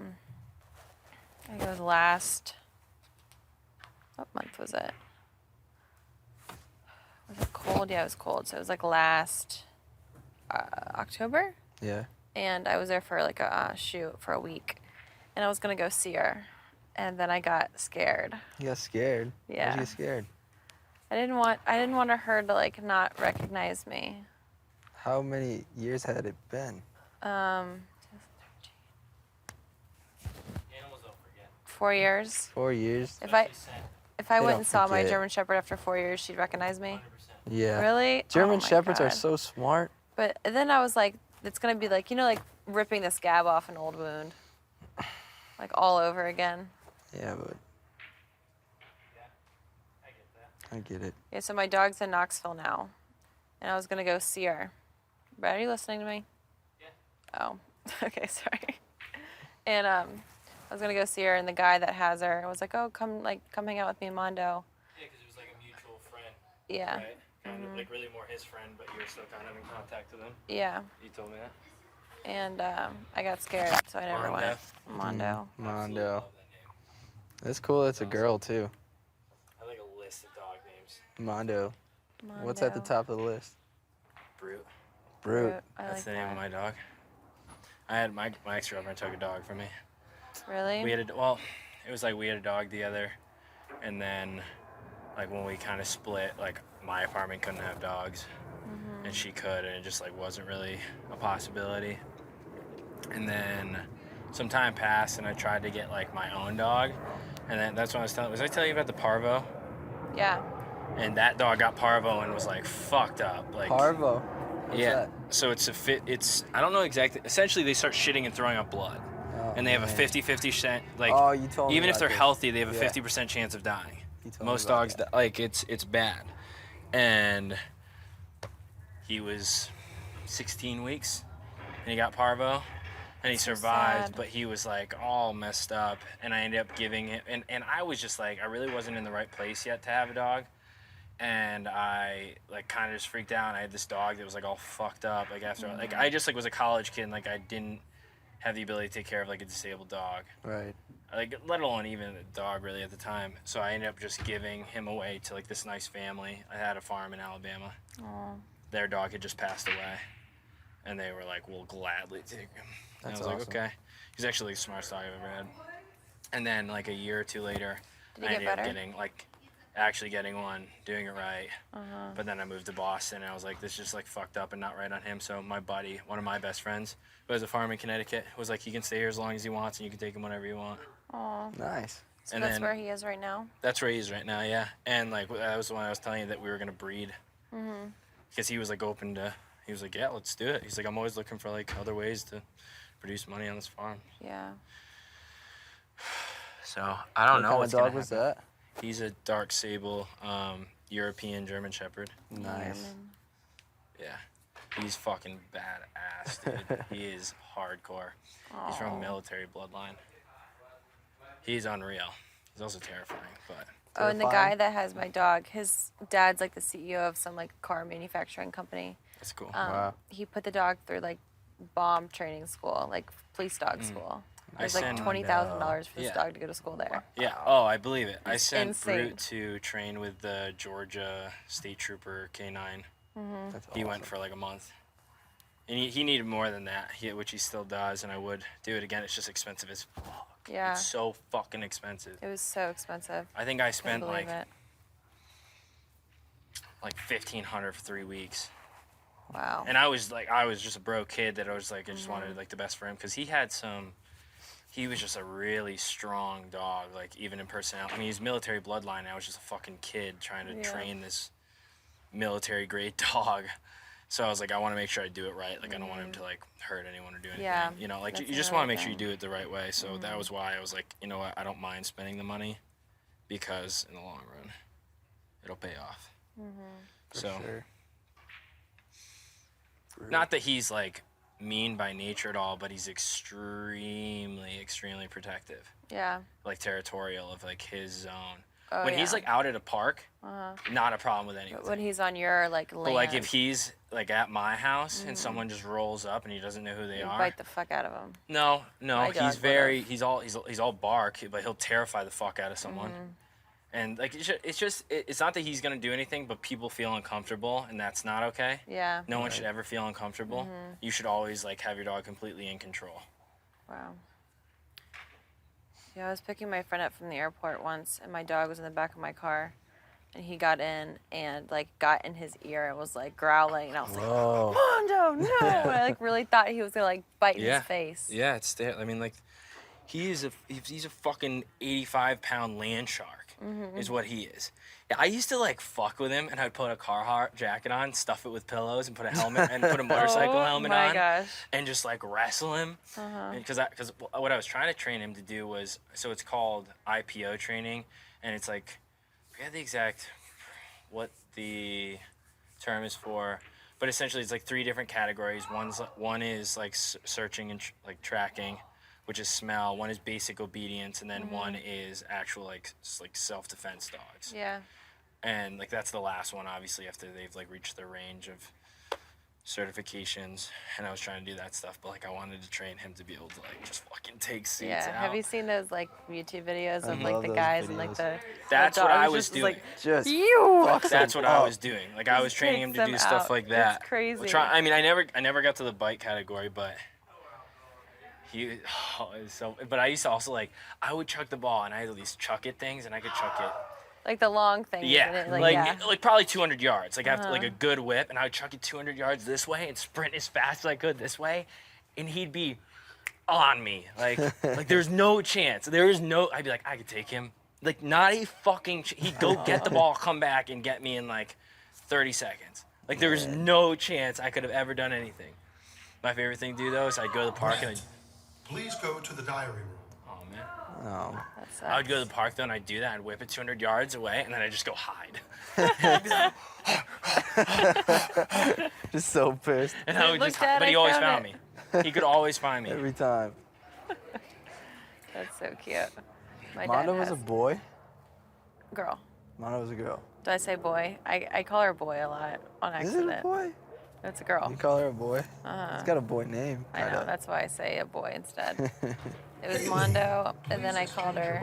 think it was last. What month was it? Was it cold? Yeah, it was cold. So it was like last October. Yeah. And I was there for like a shoot for a week. And I was gonna go see her. And then I got scared. You got scared? Yeah. Why'd you get scared? I didn't want her to like not recognize me. How many years had it been? 4 years. 4 years? If I They went don't and saw my forget. German Shepherd after 4 years, she'd recognize me. Yeah. Really? German Oh my Shepherds are God. so smart. But then I was like, it's gonna be like, like ripping the scab off an old wound, like all over again. Yeah, but I get it. Yeah. So my dog's in Knoxville now, and I was gonna go see her. Brad, are you listening to me? Yeah. Oh, okay, sorry. And I was gonna go see her, and the guy that has her was like, "Oh, come hang out with me and Mondo." Yeah, because it was like a mutual friend. Yeah. Right? Kind of like really more his friend, but you were still kind of in contact with him. Yeah. You told me that. And I got scared, so I never went. Mondo. Mondo. That's cool. That's a girl too. I like a list of dog names. Mondo. What's at the Mondo. top of the list? Brute. Brute. I That's like the name of my dog. I had my ex-girlfriend took a dog from me. Really? We had it was like we had a dog together, and then like when we kind of split, like my apartment couldn't have dogs, and she could, and it just like wasn't really a possibility. And then some time passed, and I tried to get like my own dog, and then that's when I was telling. Was I telling you about the parvo? Yeah. And that dog got parvo and was like fucked up. Like Parvo. What's yeah. that? So it's I don't know exactly. Essentially, they start shitting and throwing up blood. And they have a 50-50 chance, like, Oh, you told me even if about they're this. healthy, they have a Yeah. 50% chance of dying. You told me Most about dogs, like, it's bad. And he was 16 weeks, and he got parvo, and he So survived, sad. but he was, like, all messed up, and I ended up giving him, and I was just, like, I really wasn't in the right place yet to have a dog, and I like kind of just freaked out. And I had this dog that was like all fucked up. Like after like I just like was a college kid and like I didn't have the ability to take care of like a disabled dog. Right. Like let alone even a dog really at the time. So I ended up just giving him away to like this nice family. I had a farm in Alabama. Aw. Their dog had just passed away, and they were like, "We'll gladly take him." And That's I was like, awesome. "Okay." He's actually the smartest dog I've ever had. And then like a year or two later, Did he I get ended up better? getting like actually getting one, doing it right. Uh-huh. But then I moved to Boston, and I was like, "This is just like fucked up and not right on him." So my buddy, one of my best friends, who has a farm in Connecticut, was like, "He can stay here as long as he wants, and you can take him whenever you want." Aw. Nice. So And that's then- where he is right now. That's where he is right now, yeah. And like that was the one I was telling you that we were gonna breed. Mhm. Because he was like open to, he was like, yeah, let's do it. He's like, I'm always looking for like other ways to produce money on this farm. Yeah. So I don't What know kind what's of dog gonna was happen. that? He's a dark sable, European German Shepherd. Nice. Yeah, he's fucking badass, dude. He is hardcore. He's from Aw. military bloodline. He's unreal. He's also terrifying, but. Oh, and the guy that has my dog, his dad's like the CEO of some like car manufacturing company. That's cool. Wow. He put the dog through like bomb training school, like police dog Mm. school. I It was like sent- $20,000 for this Yeah. dog to go to school there. Yeah. Oh, I believe it. I It's sent insane. Brute to train with the Georgia State Trooper K9. Mhm. That's He went for like a month. And he needed more than that, which he still does, and I would do it again. It's just expensive as fuck. Yeah. It's so fucking expensive. It was so expensive. I think I Couldn't spent believe like it. $1,500 for 3 weeks. Wow. And I was just a broke kid that I was like, I just wanted like the best for him because he was just a really strong dog, like even in personality. I mean, he's military bloodline. And I was just a fucking kid trying to Yeah. train this military grade dog. So I was like, I want to make sure I do it right. Like I don't want him to like hurt anyone or do anything. Yeah, You know, like that's you just want to another make sure you thing. do it the right way. So that was why I was like, you know what, I don't mind spending the money because in the long run, it'll pay off. For So. sure. Not that he's like mean by nature at all, but he's extremely, extremely protective, Yeah. like territorial of like his zone. Oh, when he's yeah. like out at a park, Uh-huh. not a problem with anything. But when he's on your like land, But like if he's like at my house and someone just rolls up and he doesn't know who they you are. bite the fuck out of him. No, My dog he's very he's all bark, but he'll terrify the fuck out of someone. And like it's not that he's gonna do anything, but people feel uncomfortable, and that's not okay. Yeah. No one should ever feel uncomfortable. You should always like have your dog completely in control. Wow. Yeah, I was picking my friend up from the airport once, and my dog was in the back of my car, and he got in and like got in his ear and was like growling, and I was Whoa. like, Mondo, no! And I like really thought he was gonna like bite Yeah. his face. Yeah, it's there. I mean, like, he's a fucking 85-pound land shark, is what he is. Yeah, I used to like fuck with him, and I'd put a Carhartt jacket on, stuff it with pillows, and put a helmet and put a motorcycle helmet Oh my on, gosh. and just like wrestle him. Uh-huh. Because what I was trying to train him to do was, so it's called IPO training, and it's like, I forget the exact what the term is for, but essentially it's like 3 different categories. One is like searching and like tracking, which is smell. One is basic obedience, and then one is actual like self-defense dogs. Yeah. And like that's the last one, obviously, after they've like reached their range of certifications. And I was trying to do that stuff, but like I wanted to train him to be able to like just fucking take seats Yeah. out. Have you seen those like YouTube videos of I like love the those guys and like videos. the That's the what I dogs was just, doing. Like, Just you. fuck That's them what I up. was doing. Like I was Just training him takes to do them stuff out. like It's that. crazy. I mean, I never got to the bite category, but but I used to also like, I would chuck the ball and I had at least chuck it things, and I could chuck it. Like the long thing. Yeah, Like, like probably 200 yards. Like after like Uh-huh. a good whip, and I would chuck it 200 yards this way and sprint as fast as I could this way, and he'd be on me. Like there's no chance. There is no. I'd be like, I could take him. Like not a fucking. He'd go get the ball, come back, and get me in like 30 seconds. Like there was no chance I could have ever done anything. My favorite thing to do though is I'd go to the park and Please go to the diary room. oh man. Oh. I would go to the park though, and I'd do that and whip it 200 yards away, and then I'd just go hide. Just so pissed. And I would Look, just, Dad, but he I always found found me. He could always find me. Every time. That's so cute. My Mondo dad was has a boy? girl. Mondo's a girl. Did I say boy? I call her boy a lot on Is accident. it a boy? It's a girl. You call her a boy? Uh-huh. It's got a boy name. I know. kinda. That's why I say a boy instead. It was Mondo, and then I called her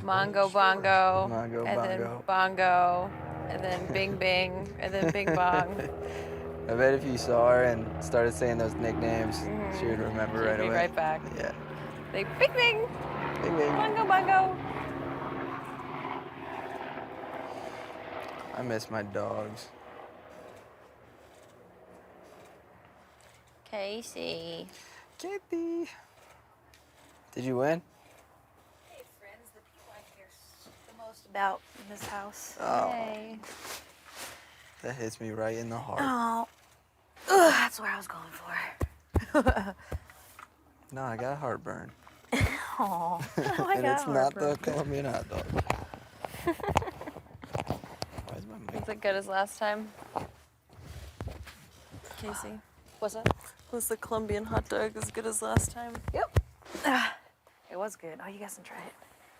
Mongo Bongo, Mongo and Bongo. then Bongo, and then Bing Bing, and then Bing Bong. I bet if you saw her and started saying those nicknames, she would remember She'd right be away. right back. Yeah. Like Bing Bing, Bing Bing. Bongo Bongo. I miss my dogs. Casey. Kitty. Did you win? Hey, friends, the people I care the most about in this house. Oh. Hey. That hits me right in the heart. Oh. Ugh, that's what I was going for. No, I got heartburn. Oh, And it's not the Colombian hot dog. Where's my mic? Was it good as last time? Casey? What's up? Was the Colombian hot dog as good as last time? Yep. It was good. Oh, you guys didn't try it.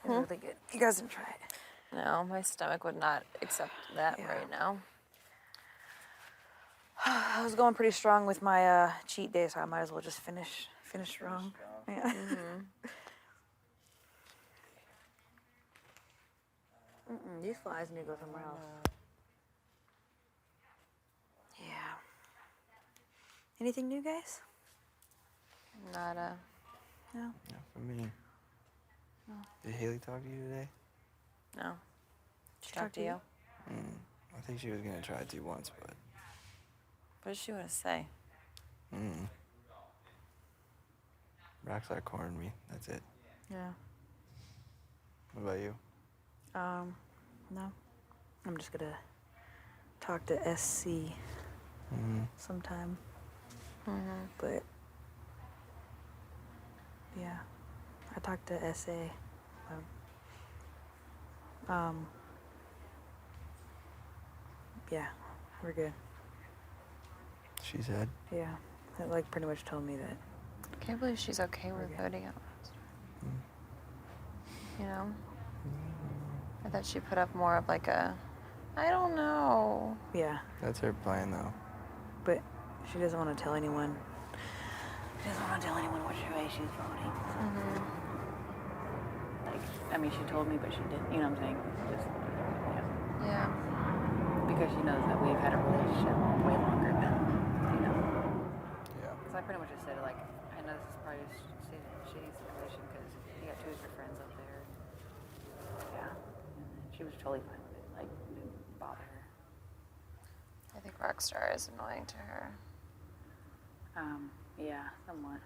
It was really good. You guys didn't try it. No, my stomach would not accept that right now. I was going pretty strong with my cheat day, so I might as well just finish strong. Yeah. These flies need to go somewhere else. Yeah. Anything new, guys? Nada. No. Not for me. No. Did Haley talk to you today? No. She talked to you? I think she was gonna try to once, but. What did she want to say? Rockstar cornered me. That's it. Yeah. What about you? No. I'm just gonna talk to SC sometime. But yeah, I talked to SA. Yeah, we're good. She said. Yeah, it like pretty much told me that. I can't believe she's okay with voting out. You know? I thought she put up more of like a, I don't know. Yeah, That's her plan, though. but she doesn't want to tell anyone. She doesn't want to tell anyone which way she's voting. Like, I mean, she told me, but she didn't. You know what I'm saying? Just, Yeah. because she knows that we've had a relationship way longer now. You know. Yeah. Because I pretty much just said, like, I know this is probably a shitty situation because you got two of your friends up there. Yeah. And she was totally fine with it. Like, it didn't bother her. I think Rockstar is annoying to her. Yeah, somewhat.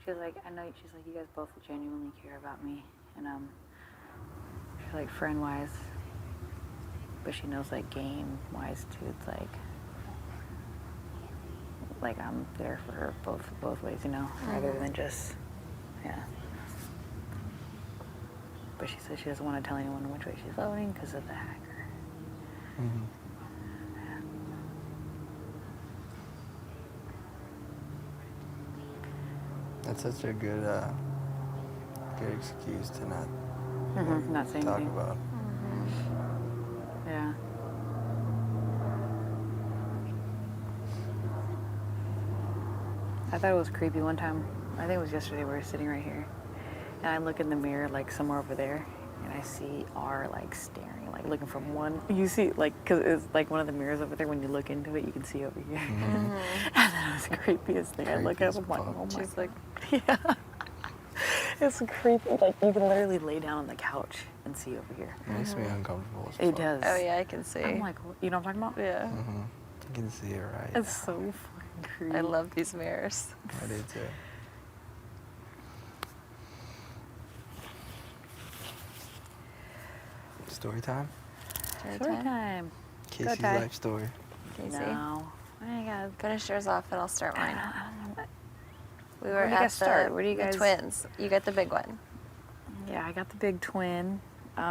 She was like, I know, she's like, you guys both genuinely care about me. And, she's like, friend-wise. But she knows, like, game-wise, too. It's like I'm there for her both ways, you know, rather than just, yeah. But she said she doesn't want to tell anyone which way she's voting because of the hacker. That's such a good excuse to not Not saying talk anything. about. Yeah. I thought it was creepy one time. I think it was yesterday. We were sitting right here, and I look in the mirror, like somewhere over there, and I see R like staring, like looking from one. You see, like, cause it's like one of the mirrors over there. When you look into it, you can see over here. And that was the creepiest thing. I look up, I'm like, oh my. She's like, yeah. It's creepy. Like you can literally lay down on the couch and see over here. It makes me uncomfortable as It fuck. does. Oh yeah, I can see. I'm like, you know what I'm talking about? Yeah. You can see it right. It's so fucking creepy. I love these mirrors. I do too. Story time? Story time. Casey's Ty. life story. Casey. No. I gotta Finish yours off and I'll start mine. We were Where do you at guys start? Where do you the guys- twins. You got the big one. Yeah, I got the big twin. What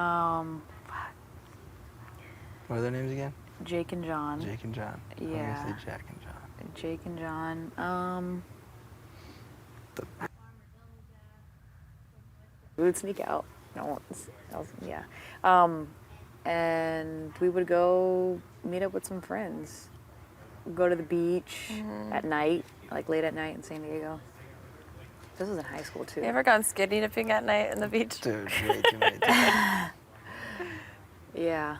are their names again? Jake and John. Jake and John. I'm Yeah. gonna say Jack and John. Jake and John. We would sneak out. No, yeah. and we would go meet up with some friends. Go to the beach at night, like late at night in San Diego. This was in high school too. You ever gone skinny dipping at night in the beach? Dude, way too many times. Yeah,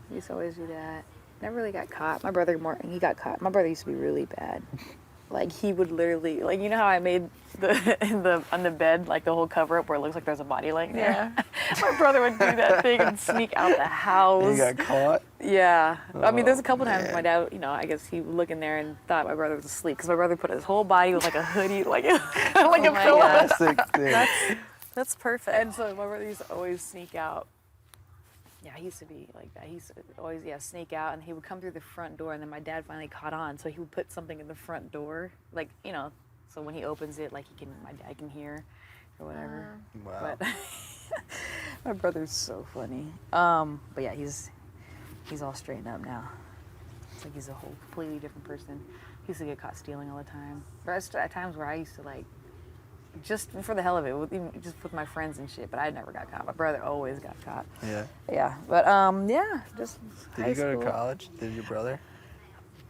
we used to always do that. Never really got caught. My brother he got caught. My brother used to be really bad. Like he would literally, like you know how I made on the bed like the whole cover up where it looks like there's a body laying there. Yeah. My brother would do that thing and sneak out the house. You got caught? Yeah. I mean, there's a couple times man. my dad, you know, I guess he would look in there and thought my brother was asleep because my brother put his whole body with like a hoodie, like like a pillow. Classic thing. That's perfect. And so my brother used to always sneak out. Yeah, he used to be like that. He used to always, sneak out, and he would come through the front door, and then my dad finally caught on, so he would put something in the front door, like, you know, so when he opens it, like, my dad can hear or whatever. Wow. But my brother's so funny. But yeah, he's all straightened up now. It's like he's a whole completely different person. He used to get caught stealing all the time. There's at times where I used to, like, just for the hell of it, just with my friends and shit, but I never got caught. My brother always got caught. Yeah. Yeah, but yeah, just Did high you go school. to college? Did your brother?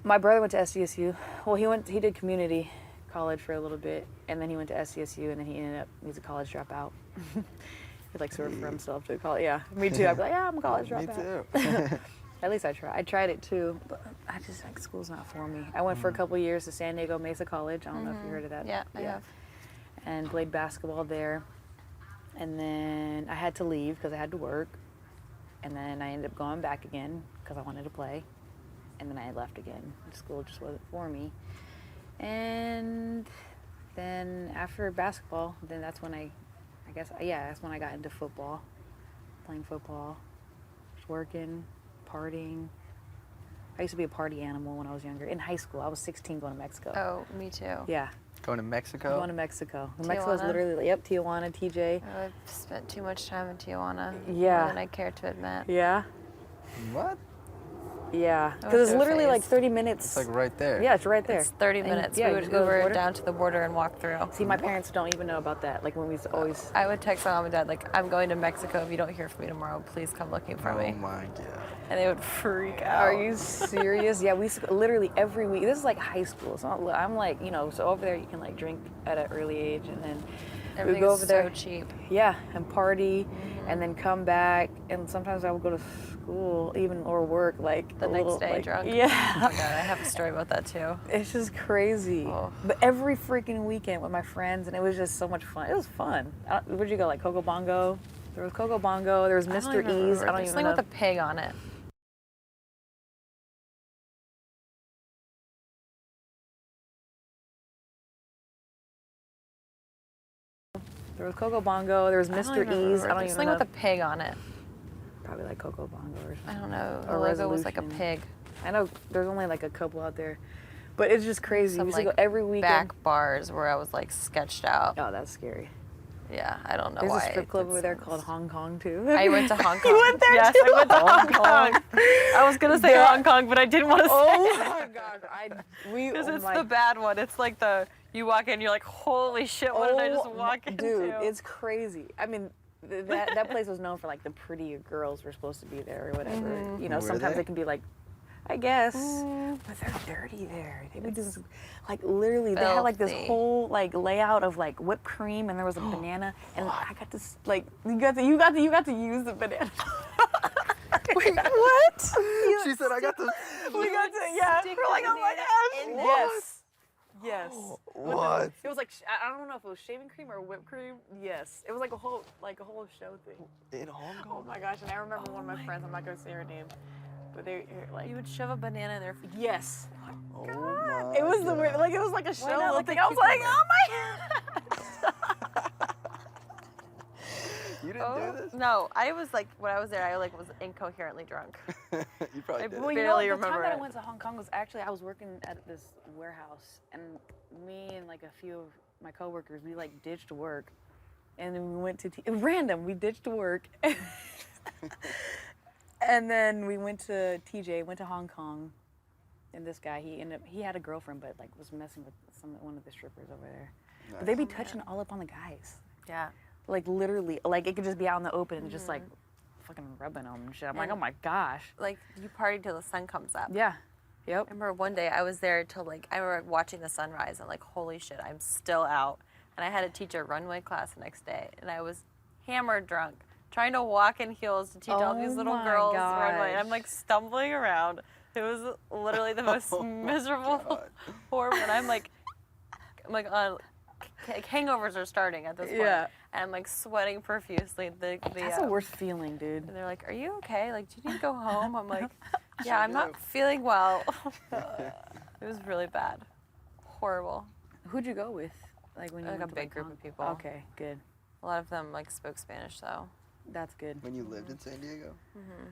My brother went to SDSU. Well, he did community college for a little bit, and then he went to SDSU, and then he's a college dropout. He like sort of for himself to college. Yeah, me too. I'd be like, yeah, I'm a college dropout. Me too. At least I tried. I tried it too, but I just like school's not for me. I went for a couple years to San Diego Mesa College. I don't know if you heard of that. Yeah, I have. And played basketball there. And then I had to leave because I had to work. And then I ended up going back again because I wanted to play. And then I left again. School just wasn't for me. And then after basketball, then that's when that's when I got into football. Playing football, just working, partying. I used to be a party animal when I was younger. In high school, I was 16 going to Mexico. Oh, me too. Yeah. Going to Mexico? Going to Mexico. Mexico is literally, Tijuana, TJ. I've spent too much time in Tijuana. Yeah. More than I care to admit. Yeah. What? Yeah. Because it's literally like 30 minutes. It's like right there. Yeah, it's right there. It's 30 minutes. Yeah, We would Uber down to the border and walk through. See, my parents don't even know about that. Like when we always. I would text my mom and dad like, I'm going to Mexico. If you don't hear from me tomorrow, please come looking for me. Oh my god. And they would freak out. Are you serious? Yeah, we used to, literally every week. This is like high school. So I'm like, so over there you can like drink at an early age, and then we go over there. So cheap. Yeah, and party, and then come back, and sometimes I would go to school or work like The a next little, day like, drunk. Yeah. Oh my god, I have a story about that too. It's just crazy. Oh. But every freaking weekend with my friends, and it was just so much fun. It was fun. Where'd you go? Like Coco Bongo? There was Coco Bongo. There was Mr. E's. I don't even know. With a pig on it. There was Coco Bongo. There was Mr. E's. I don't even know. With a pig on it. Probably like Coco Bongo or something. I don't know. The Or logo was like a Resolution. pig. I know there's only like a couple out there, but it's just crazy. Some we used to like go every weekend. back bars where I was like sketched out. Oh, that's scary. Yeah, I don't know There's why. a strip it club did over there sense. called Hong Kong too. I went to Hong Kong. You went there yes, too? I went to Hong Oh, Kong. God. I was gonna say Hong Kong, but I didn't want to say Oh it. my God! Because Because it's the bad one. It's like you walk in, you're like, holy shit, what did I just walk into? Dude, it's crazy. I mean, that place was known for like the prettier girls were supposed to be there or whatever. Mhm. You know, Were sometimes they? it can be like, I guess, but they're dirty there. They would do this, like literally, they had like this Filthy. whole like layout of like whipped cream, and there was a banana, and I got to like you got to use the banana. Wait, what? She said I got the. We got to, yeah. stick We're like, the oh my banana gosh. in Yes. Yes. What? It was like I don't know if it was shaving cream or whipped cream. Yes. It was like a whole show thing. In Hong Oh Kong? my gosh! And I remember one of my friends. I'm not gonna say her name, but they like. You would shove a banana in there. Yes. Oh my It was the God. weird. Like it was like a Why show not little like thing. a I was like, cucumber? oh my. You didn't do this? No, I was like, when I was there, I like was incoherently drunk. You probably did. Well, you know, barely the time remember that I it. went to Hong Kong was actually I was working at this warehouse, and me and like a few of my coworkers, we like ditched work, and then we went to random. We ditched work, and then we went to TJ, went to Hong Kong, and this guy he had a girlfriend, but like was messing with one of the strippers over there. But they'd be touching all up on the guys. Yeah. Like literally, like it could just be out in the open and just like fucking rubbing them and shit. I'm like, oh my gosh. Like, you party till the sun comes up. Yeah. Yep. I remember one day I was there till like, I remember watching the sunrise and like, holy shit, I'm still out. And I had to teach a runway class the next day. And I was hammered drunk, trying to walk in heels to teach all these little my girls runway. And I'm gosh. like stumbling around. It was literally the most miserable, horrible. And I'm like on, like hangovers are starting at this point. Yeah. And I'm like sweating profusely. That's the worst feeling, dude. And they're like, are you okay? Like, do you need to go home? I'm like, yeah, I'm not feeling well. It was really bad. Horrible. Who'd you go with? Like when you Like went a to, big group of people. Okay, good. A lot of them like spoke Spanish though. That's good. When you lived in San Diego? Mm-hmm.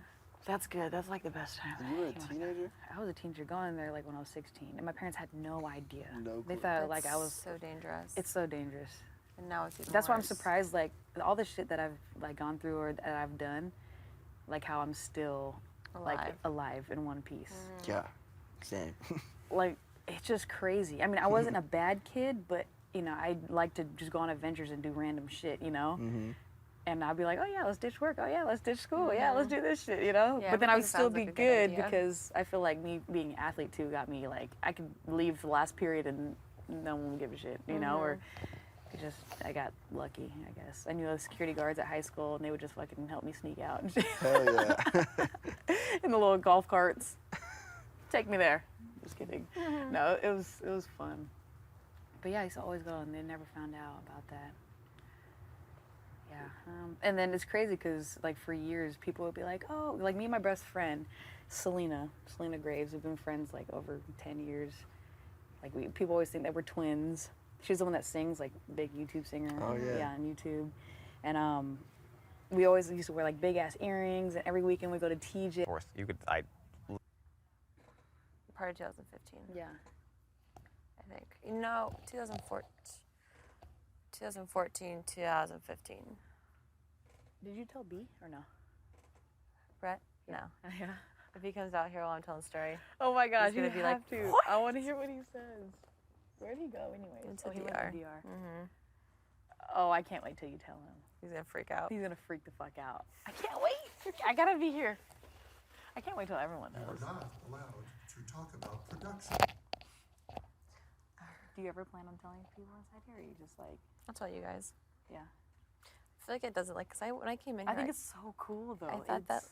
That's good. That's like the best time. And you were a teenager? I was a teenager going there like when I was 16, and my parents had no idea. No They clue. thought like I was. So dangerous. It's so dangerous. And now it's even That's why I'm worse. surprised. Like all the shit that I've like gone through or that I've done, like how I'm still like alive in one piece. Yeah, same. Like it's just crazy. I mean, I wasn't a bad kid, but you know, I like to just go on adventures and do random shit. You know. Mm-hmm. And I'd be like, oh yeah, let's ditch work. Oh yeah, let's ditch school. Yeah, let's do this shit, you know? Yeah, but then I would everything still sounds be like a good good idea. because I feel like me being an athlete too got me like, I could leave the last period and no one would give a shit, you know? Or I got lucky, I guess. I knew the security guards at high school and they would just fucking help me sneak out and shit. Hell yeah. In the little golf carts. Take me there. Just kidding. No, it was fun. But yeah, I used to always go and they never found out about that. Yeah, and then it's crazy because like for years people would be like, oh, like me and my best friend, Selena Graves, we've been friends like over 10 years. Like people always think that we're twins. She's the one that sings, like big YouTube singer. Oh, yeah. Yeah, on YouTube. And we always used to wear like big ass earrings, and every weekend we go to TJ. You could, Part of 2015. Yeah. I think. No, 2014, 2015. Did you tell B or no? Brett? No. Yeah. If he comes out here while I'm telling the story. Oh my gosh, he's gonna you be have like, to. what? I want to hear what he says. Where'd he go anyways? Into He went DR. to DR. Mm-hmm. Oh, I can't wait till you tell him. He's gonna freak out. He's gonna freak the fuck out. I can't wait. I gotta be here. I can't wait till everyone You knows. are not allowed to talk about production. Do you ever plan on telling people inside here, or are you just like? I'll tell you guys. Yeah. I feel like it doesn't like, cause when I came in I here, think it's so cool though. I thought that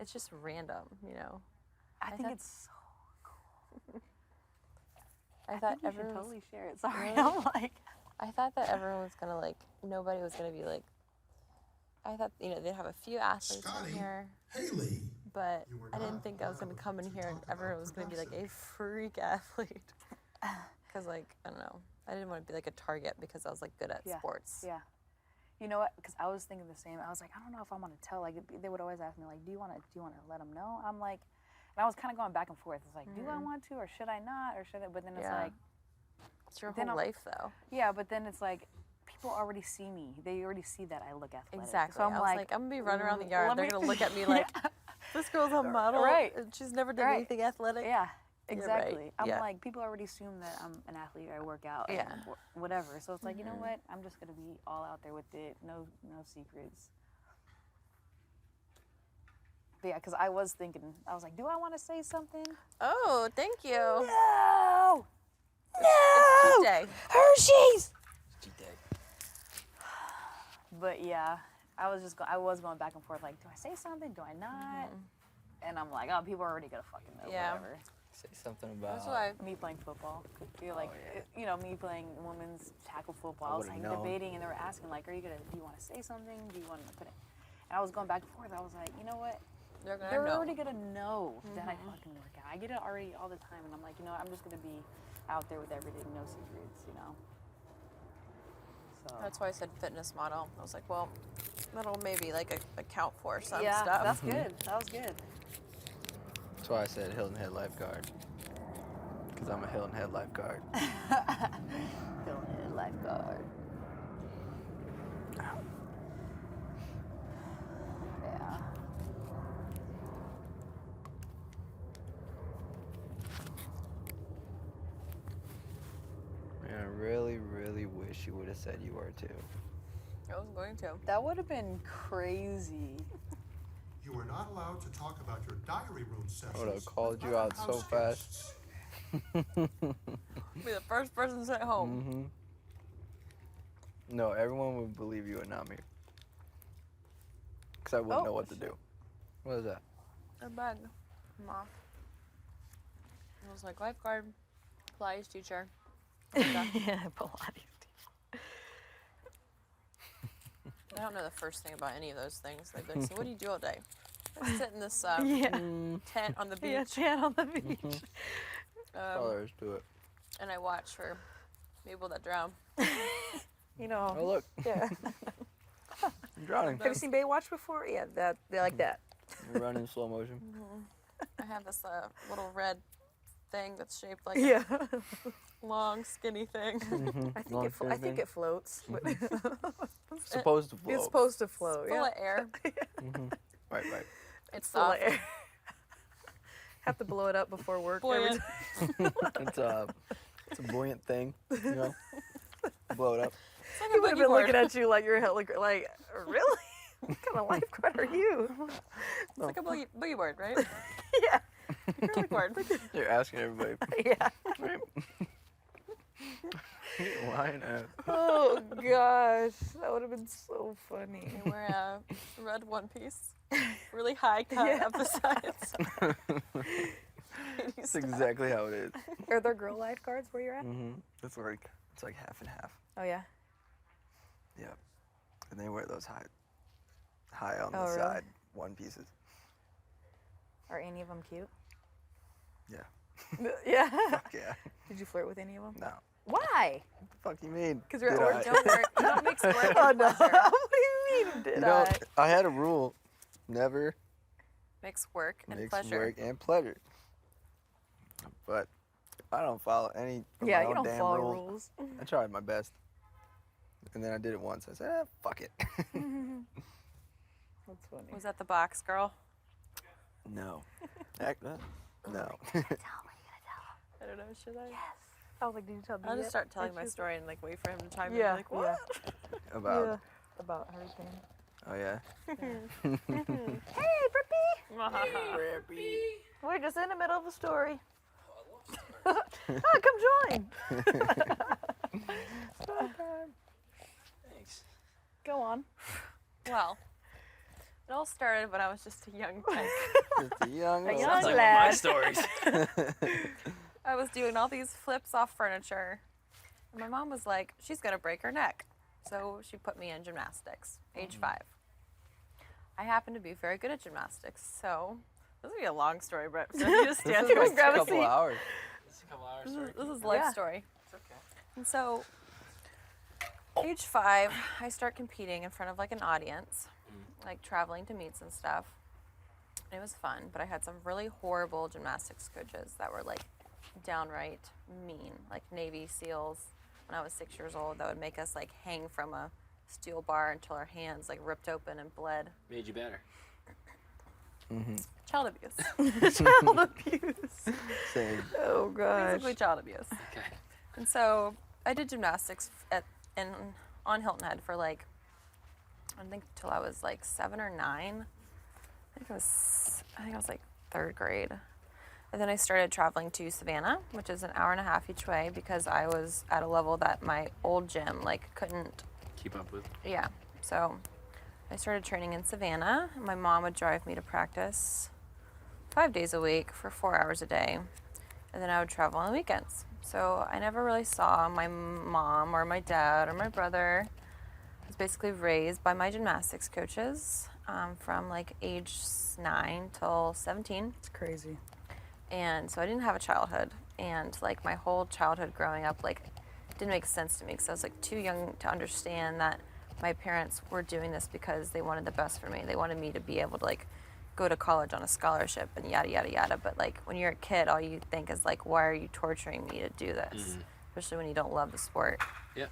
it's just random, you know. I think thought- it's so cool. I thought think you should everyone totally share it. Sorry, Really? I'm like. I thought that everyone was gonna like, nobody was gonna be like. I thought they'd have a few athletes in here. Haley. But I didn't think I was gonna come in here and everyone was gonna be like a freak athlete. Cause like I don't know, I didn't want to be like a target because I was like good at sports. Yeah. You know what? Because I was thinking the same. I was like, I don't know if I want to tell. Like, they would always ask me, like, do you want to let them know? I'm like, and I was kind of going back and forth. It's like, do I want to, or should I not, or should I? But then it's Yeah. like, It's your then whole I'm- life though. Yeah, but then it's like, people already see me. They already see that I look athletic. Exactly. So I'm I was like, I'm gonna be running around the yard. let They're me- gonna look at me like, this girl's a model. Right. And she's never done Right. anything athletic. Yeah, You're exactly. right. I'm Yeah. like, people already assume that I'm an athlete or I work out. Yeah. And whatever. So it's like, you know Mhm. what? I'm just gonna be all out there with it. No secrets. But yeah, because I was thinking, I was like, do I want to say something? Oh, thank you. No! It's cheat day. Hershey's! But yeah, I was going back and forth, like, do I say something? Do I not? And I'm like, oh, people are already gonna fucking know, Yeah. whatever. Say something about. That's why. Me playing football. You're like, you know, me playing women's tackle football. I I was would've like known. debating, and they were asking, like, do you want to say something? Do you want to put it? And I was going back and forth. I was like, you know what? They're gonna They're know. already gonna know that I Mhm. fucking work out. I get it already all the time, and I'm like, you know what? I'm just gonna be out there with everything, no secrets, you know. So That's why I said fitness model. I was like, well, that'll maybe like account for some yeah, stuff. that's good. That was good. That's why I said Hilton Head lifeguard. Because I'm a Hilton Head lifeguard. Hilton Head lifeguard. Yeah. Man, I really, really wish you would have said you were too. I was going to. That would have been crazy. allowed to talk about your diary room sessions. I would have called you with out other so house fast. guests. Be the first person sent home. Mm-hmm. No, everyone would believe you and not me. Because I wouldn't know what to do. What is that? A bag. Mom. It was like lifeguard, Pilates teacher. Yeah, Pilates teacher. I don't know the first thing about any of those things. They'd be like, so what do you do all day? I sit in this tent on the beach. Yeah, tent on the beach. All there is to it. And I watch for people that drown. You know. Oh, look. Yeah. I'm drowning. Have you seen Baywatch before? Yeah, they like that. You run in slow motion. I have this little red thing that's shaped like Yeah. a long, skinny thing. I think it floats. But It's supposed to float. It's supposed to float. It's full of air. Right. It's full of soft. air. Have to blow it up before work. Buoyant. It's a buoyant thing, you know. Blow it up. It's like He a would have boogie been board. looking at you like you're like really? What kind of lifeguard are you? It's like a boogie board, right? Yeah. Boogie board. You're asking everybody. Yeah. Right. Lying ass. Oh gosh, that would have been so funny. I wear a red one piece, really high cut up the sides. That's exactly how it is. Are there girl lifeguards where you're at? It's like half and half. Oh yeah. Yeah. And they wear those high on the Oh, really? side one pieces. Are any of them cute? Yeah. Yeah. Fuck yeah. Did you flirt with any of them? No. Why? What the fuck you mean? Because you're Did at I? work. You don't mix work and Oh no. pleasure. What do you mean? Did You know, I? I had a rule: never Mix work and mix pleasure. work and pleasure. But I don't follow any of Yeah, my you own don't damn follow rules. rules. I tried my best, and then I did it once. I said, "Fuck it." That's funny. Was that the box girl? No. No. I don't know. Should I? Yes. I was like, did you tell me? I'll yet? just start telling Or my should- story and like wait for him to chime in. Yeah. And be like, what? About. Yeah. About hurricane. Oh yeah. Hey, Brippy. We're just in the middle of a story. Oh, come join. Thanks. Go on. Well, it all started when I was just a young kid. Just a young. A old- young Sounds like lad. one of my stories. I was doing all these flips off furniture. And my mom was like, she's going to break her neck. So she put me in gymnastics, age 5. I happen to be very good at gymnastics. So this will be a long story, but so you just stand This here is and like grab a a couple seat. hours. It's a couple hours. This is life Yeah. story. It's okay. And so, age 5, I start competing in front of like an audience, like traveling to meets and stuff. And it was fun, but I had some really horrible gymnastics coaches that were like downright mean, like Navy SEALs when I was 6 years old that would make us like hang from a steel bar until our hands like ripped open and bled. Made you better. Child abuse. Child abuse. Same. Oh gosh. Basically child abuse. Okay. And so I did gymnastics on Hilton Head for like, I think till I was like 7 or 9. I think I was like 3rd grade. And then I started traveling to Savannah, which is an hour and a half each way because I was at a level that my old gym like couldn't Keep up with. Yeah. So I started training in Savannah. My mom would drive me to practice 5 days a week for 4 hours a day. And then I would travel on the weekends. So I never really saw my mom or my dad or my brother. I was basically raised by my gymnastics coaches from like age 9 till 17. It's crazy. And so I didn't have a childhood. And like my whole childhood growing up, like didn't make sense to me because I was like too young to understand that my parents were doing this because they wanted the best for me. They wanted me to be able to like go to college on a scholarship and yada yada yada. But like when you're a kid, all you think is like, why are you torturing me to do this? Especially when you don't love the sport. Yeah.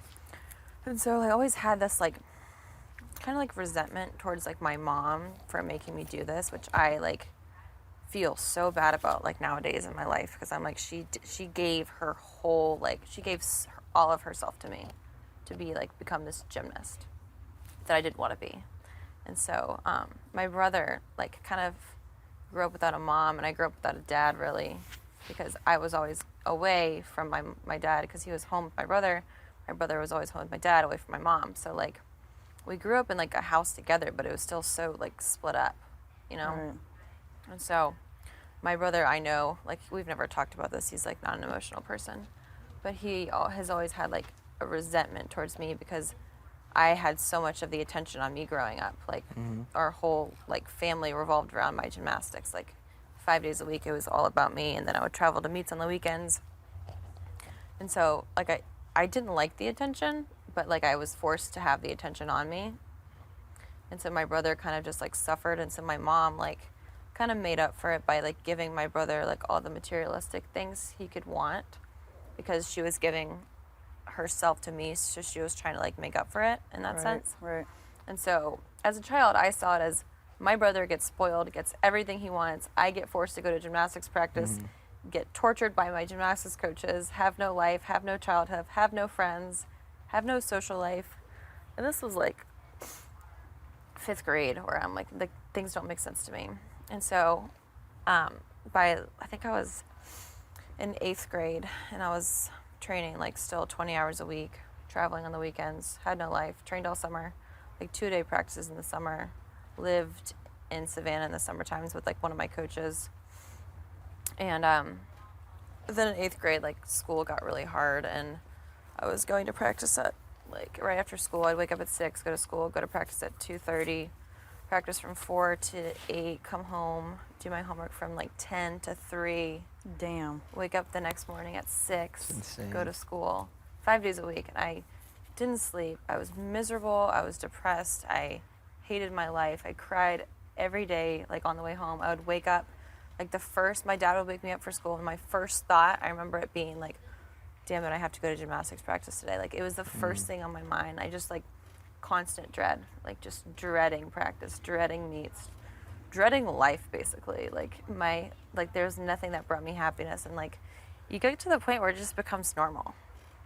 And so I always had this like kind of like resentment towards like my mom for making me do this, which I like feel so bad about like nowadays in my life because I'm like she gave her whole like she gave all of herself to me to be like become this gymnast that I didn't want to be. And so my brother like kind of grew up without a mom, and I grew up without a dad, really, because I was always away from my dad because he was home with my brother. My brother was always home with my dad, away from my mom. So, like, we grew up in, like, a house together, but it was still so, like, split up, you know? Right. And so my brother, I know, like, we've never talked about this. He's, like, not an emotional person. But he has always had, like, a resentment towards me because I had so much of the attention on me growing up. Like, our whole, like, family revolved around my gymnastics. Like, 5 days a week, it was all about me. And then I would travel to meets on the weekends. And so, like, I didn't like the attention, but, like, I was forced to have the attention on me. And so my brother kind of just, like, suffered. And so my mom, like, kind of made up for it by, like, giving my brother, like, all the materialistic things he could want because she was giving herself to me, so she was trying to, like, make up for it in that sense. Right. And so as a child, I saw it as my brother gets spoiled, gets everything he wants. I get forced to go to gymnastics practice, get tortured by my gymnastics coaches, have no life, have no childhood, have no friends, have no social life. And this was, like, 5th grade where I'm like, things don't make sense to me. And so I think I was in 8th grade, and I was training, like, still 20 hours a week, traveling on the weekends, had no life, trained all summer, like 2-day practices in the summer, lived in Savannah in the summer times with, like, one of my coaches. And then in 8th grade, like, school got really hard, and I was going to practice at, like, right after school. I'd wake up at 6, go to school, go to practice at 2:30, practice from 4 to 8, come home, do my homework from, like, 10 to 3. Damn. Wake up the next morning at 6, insane. go to school 5 days a week. And I didn't sleep. I was miserable. I was depressed. I hated my life. I cried every day, like, on the way home. I would wake up, like, my dad would wake me up for school, and my first thought, I remember it being, like, damn it, I have to go to gymnastics practice today. Like, it was the first thing on my mind. I just, like, constant dread, like, just dreading practice, dreading meets, dreading life, basically. Like, there's nothing that brought me happiness. And, like, you get to the point where it just becomes normal.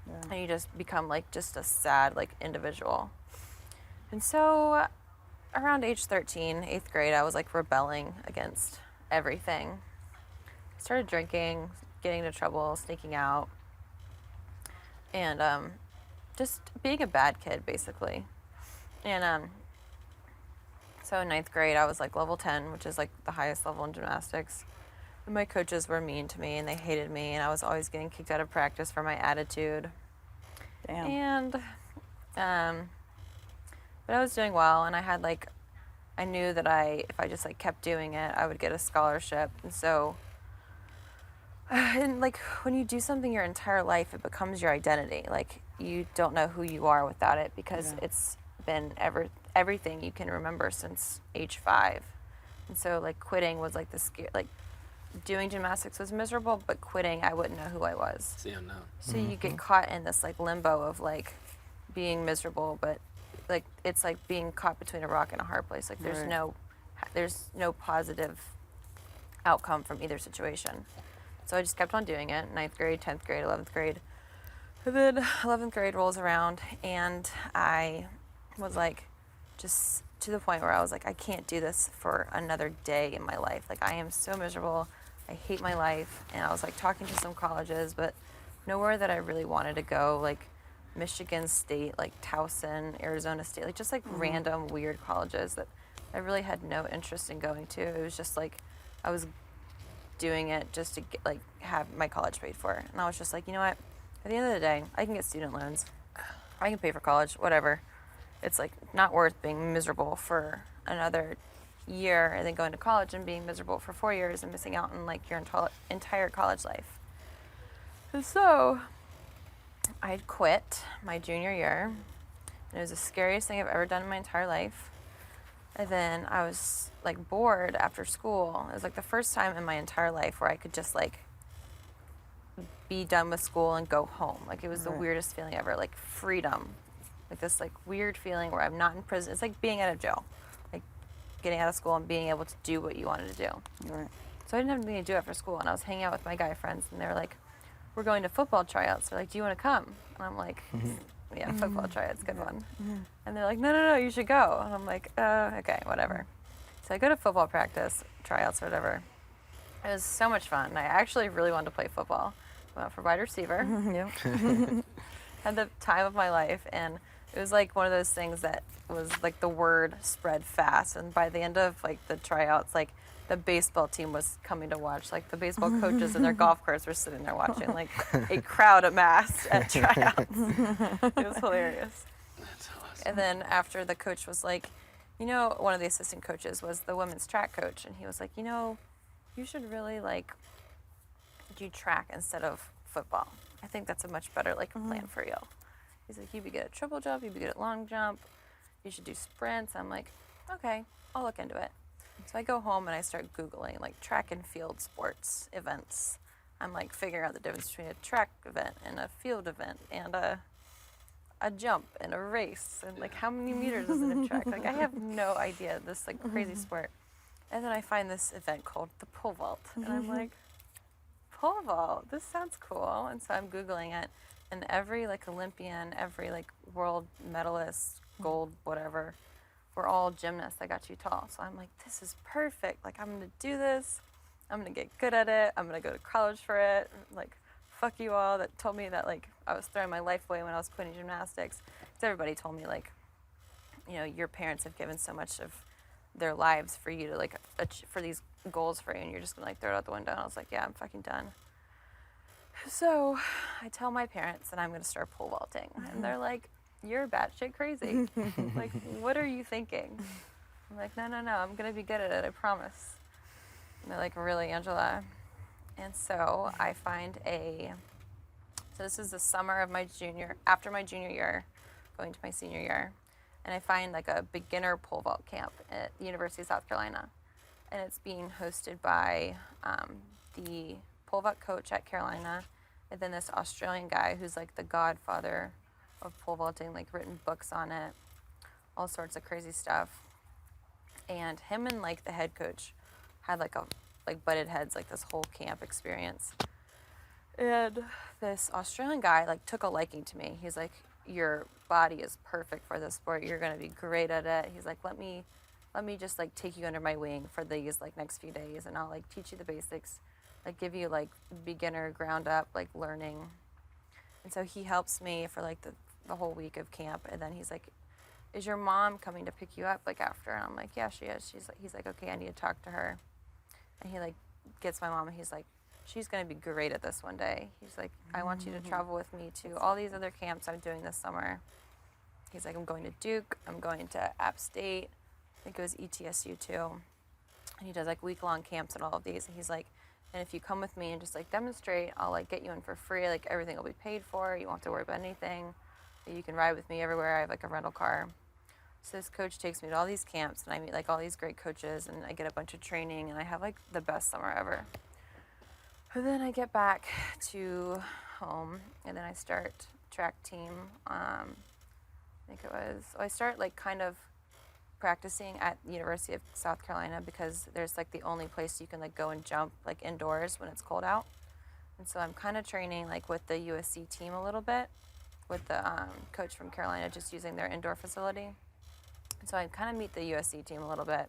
Yeah. And you just become, like, just a sad, like, individual. And so around age 13, 8th grade, I was, like, rebelling against everything. I started drinking, getting into trouble, sneaking out, and just being a bad kid, basically. And so in 9th grade, I was, like, level 10, which is, like, the highest level in gymnastics. And my coaches were mean to me, and they hated me, and I was always getting kicked out of practice for my attitude. Damn. And but I was doing well, and I had, like, I knew that if I just, like, kept doing it, I would get a scholarship. And so, and, like, when you do something your entire life, it becomes your identity. Like, you don't know who you are without it because it's been everything you can remember since age 5. And so, like, quitting was, like, like, doing gymnastics was miserable, but quitting, I wouldn't know who I was. It's the unknown. So you get caught in this, like, limbo of, like, being miserable, but, like, it's like being caught between a rock and a hard place. Like, there's no positive outcome from either situation. So I just kept on doing it. 9th grade, 10th grade, 11th grade. And then 11th grade rolls around, and I was, like, just to the point where I was like, I can't do this for another day in my life. Like, I am so miserable. I hate my life. And I was, like, talking to some colleges, but nowhere that I really wanted to go, like Michigan State, like Towson, Arizona State, like, just, like, random weird colleges that I really had no interest in going to. It was just, like, I was doing it just to get, like, have my college paid for. And I was just like, you know what? At the end of the day, I can get student loans. I can pay for college, whatever. It's, like, not worth being miserable for another year and then going to college and being miserable for 4 years and missing out on, like, your entire college life. And so I quit my junior year, and it was the scariest thing I've ever done in my entire life. And then I was, like, bored after school. It was, like, the first time in my entire life where I could just, like, be done with school and go home. Like, it was the weirdest feeling ever, like, freedom. Like, this, like, weird feeling where I'm not in prison. It's like being out of jail, like, getting out of school and being able to do what you wanted to do. Right. So I didn't have anything to do after school, and I was hanging out with my guy friends, and they were like, we're going to football tryouts. They're like, do you want to come? And I'm like, yeah, football tryouts, good one. And they're like, no, you should go. And I'm like, okay, whatever. So I go to football practice, tryouts or whatever. It was so much fun. I actually really wanted to play football. Went out for wide receiver. Yep. Had the time of my life, and it was like one of those things that was like the word spread fast, and by the end of like the tryouts, like the baseball team was coming to watch, like the baseball coaches and their golf carts were sitting there watching, like a crowd amassed at tryouts. It was hilarious. That's awesome. And then after, the coach was like, you know, one of the assistant coaches was the women's track coach, and he was like, you know, you should really like do track instead of football. I think that's a much better like plan for you. He's like, you'd be good at triple jump, you'd be good at long jump, you should do sprints. I'm like, okay, I'll look into it. So I go home and I start Googling like track and field sports events. I'm like figuring out the difference between a track event and a field event and a jump and a race and like how many meters is it in track. Like I have no idea, this like crazy sport. And then I find this event called the pole vault, and I'm like, pole vault, this sounds cool. And so I'm Googling it, and every like Olympian, every like world medalist, gold, whatever, we're all gymnasts that got too tall. So I'm like, this is perfect. Like I'm gonna do this. I'm gonna get good at it. I'm gonna go to college for it. Like, fuck you all that told me that like I was throwing my life away when I was quitting gymnastics. Because everybody told me like, you know, your parents have given so much of their lives for you to like for these goals for you, and you're just gonna like throw it out the window. And I was like, yeah, I'm fucking done. So I tell my parents that I'm gonna start pole vaulting, and they're like, you're batshit crazy. Like, what are you thinking? I'm like, no, I'm gonna be good at it, I promise. And they're like, really, Angela? And so I find so this is the summer of after my junior year, going to my senior year. And I find like a beginner pole vault camp at the University of South Carolina. And it's being hosted by the pole vault coach at Carolina, and then this Australian guy who's like the godfather of pole vaulting, like written books on it, all sorts of crazy stuff. And him and like the head coach had like butted heads like this whole camp experience. And this Australian guy like took a liking to me. He's like, your body is perfect for this sport. You're gonna be great at it. He's like, let me just like take you under my wing for these like next few days, and I'll like teach you the basics, like give you like beginner ground up like learning. And so he helps me for like the whole week of camp, and then he's like, is your mom coming to pick you up like after? And I'm like, yeah, she is. He's like, okay, I need to talk to her. And he like gets my mom, and he's like, she's gonna be great at this one day. He's like, I want you to travel with me to all these other camps I'm doing this summer. He's like, I'm going to Duke, I'm going to App State, I think it was ETSU too. And he does like week-long camps at all of these. And he's like, and if you come with me and just like demonstrate, I'll like get you in for free. Like everything will be paid for. You won't have to worry about anything. You can ride with me everywhere. I have like a rental car. So this coach takes me to all these camps, and I meet like all these great coaches, and I get a bunch of training, and I have like the best summer ever. And then I get back to home, and then I start track team. I start like kind of practicing at the University of South Carolina, because there's like the only place you can like go and jump like indoors when it's cold out. And so I'm kind of training like with the USC team a little bit, with the coach from Carolina, just using their indoor facility. And so I kind of meet the USC team a little bit.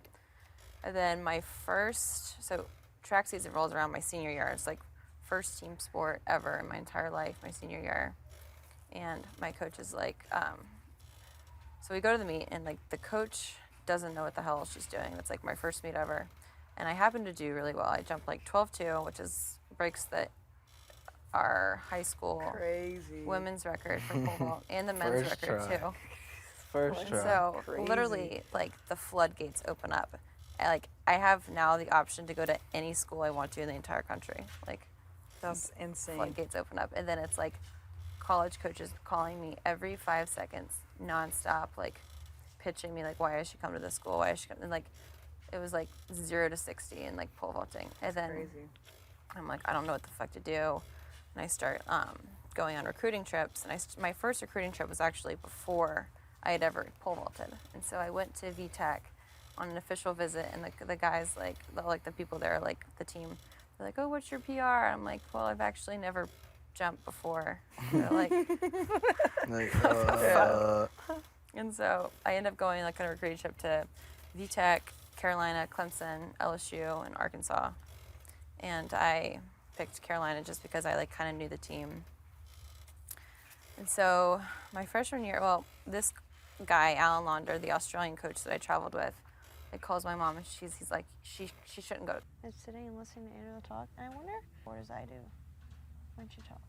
And then so track season rolls around my senior year. It's like first team sport ever in my entire life, my senior year. And my coach is like, so we go to the meet, and like the coach doesn't know what the hell she's doing. It's like my first meet ever. And I happen to do really well. I jumped like 12.2, which breaks our high school women's record for pole vault, and the men's record too. First try. So literally, like the floodgates open up. I have now the option to go to any school I want to in the entire country. Like, that's insane. Floodgates open up, and then it's like college coaches calling me every 5 seconds, nonstop, like pitching me like, why has she come to this school? Why has she come? And like, it was like 0 to 60 in like pole vaulting, and then crazy. I'm like, I don't know what the fuck to do, and I start going on recruiting trips. And my first recruiting trip was actually before I had ever pole vaulted, and so I went to VTech on an official visit, and the guys like the people there, like the team, they're like, oh, what's your PR? I'm like, well, I've actually never jumped before. They're like, and so I end up going like on a recruiting trip to VTech, Carolina, Clemson, LSU, and Arkansas. And I picked Carolina just because I like kind of knew the team. And so my freshman year, well, this guy, Alan Launder, the Australian coach that I traveled with, like calls my mom and he's like, she shouldn't go. Is sitting and listening to Ariel talk. And I wonder, what does I do when she talks?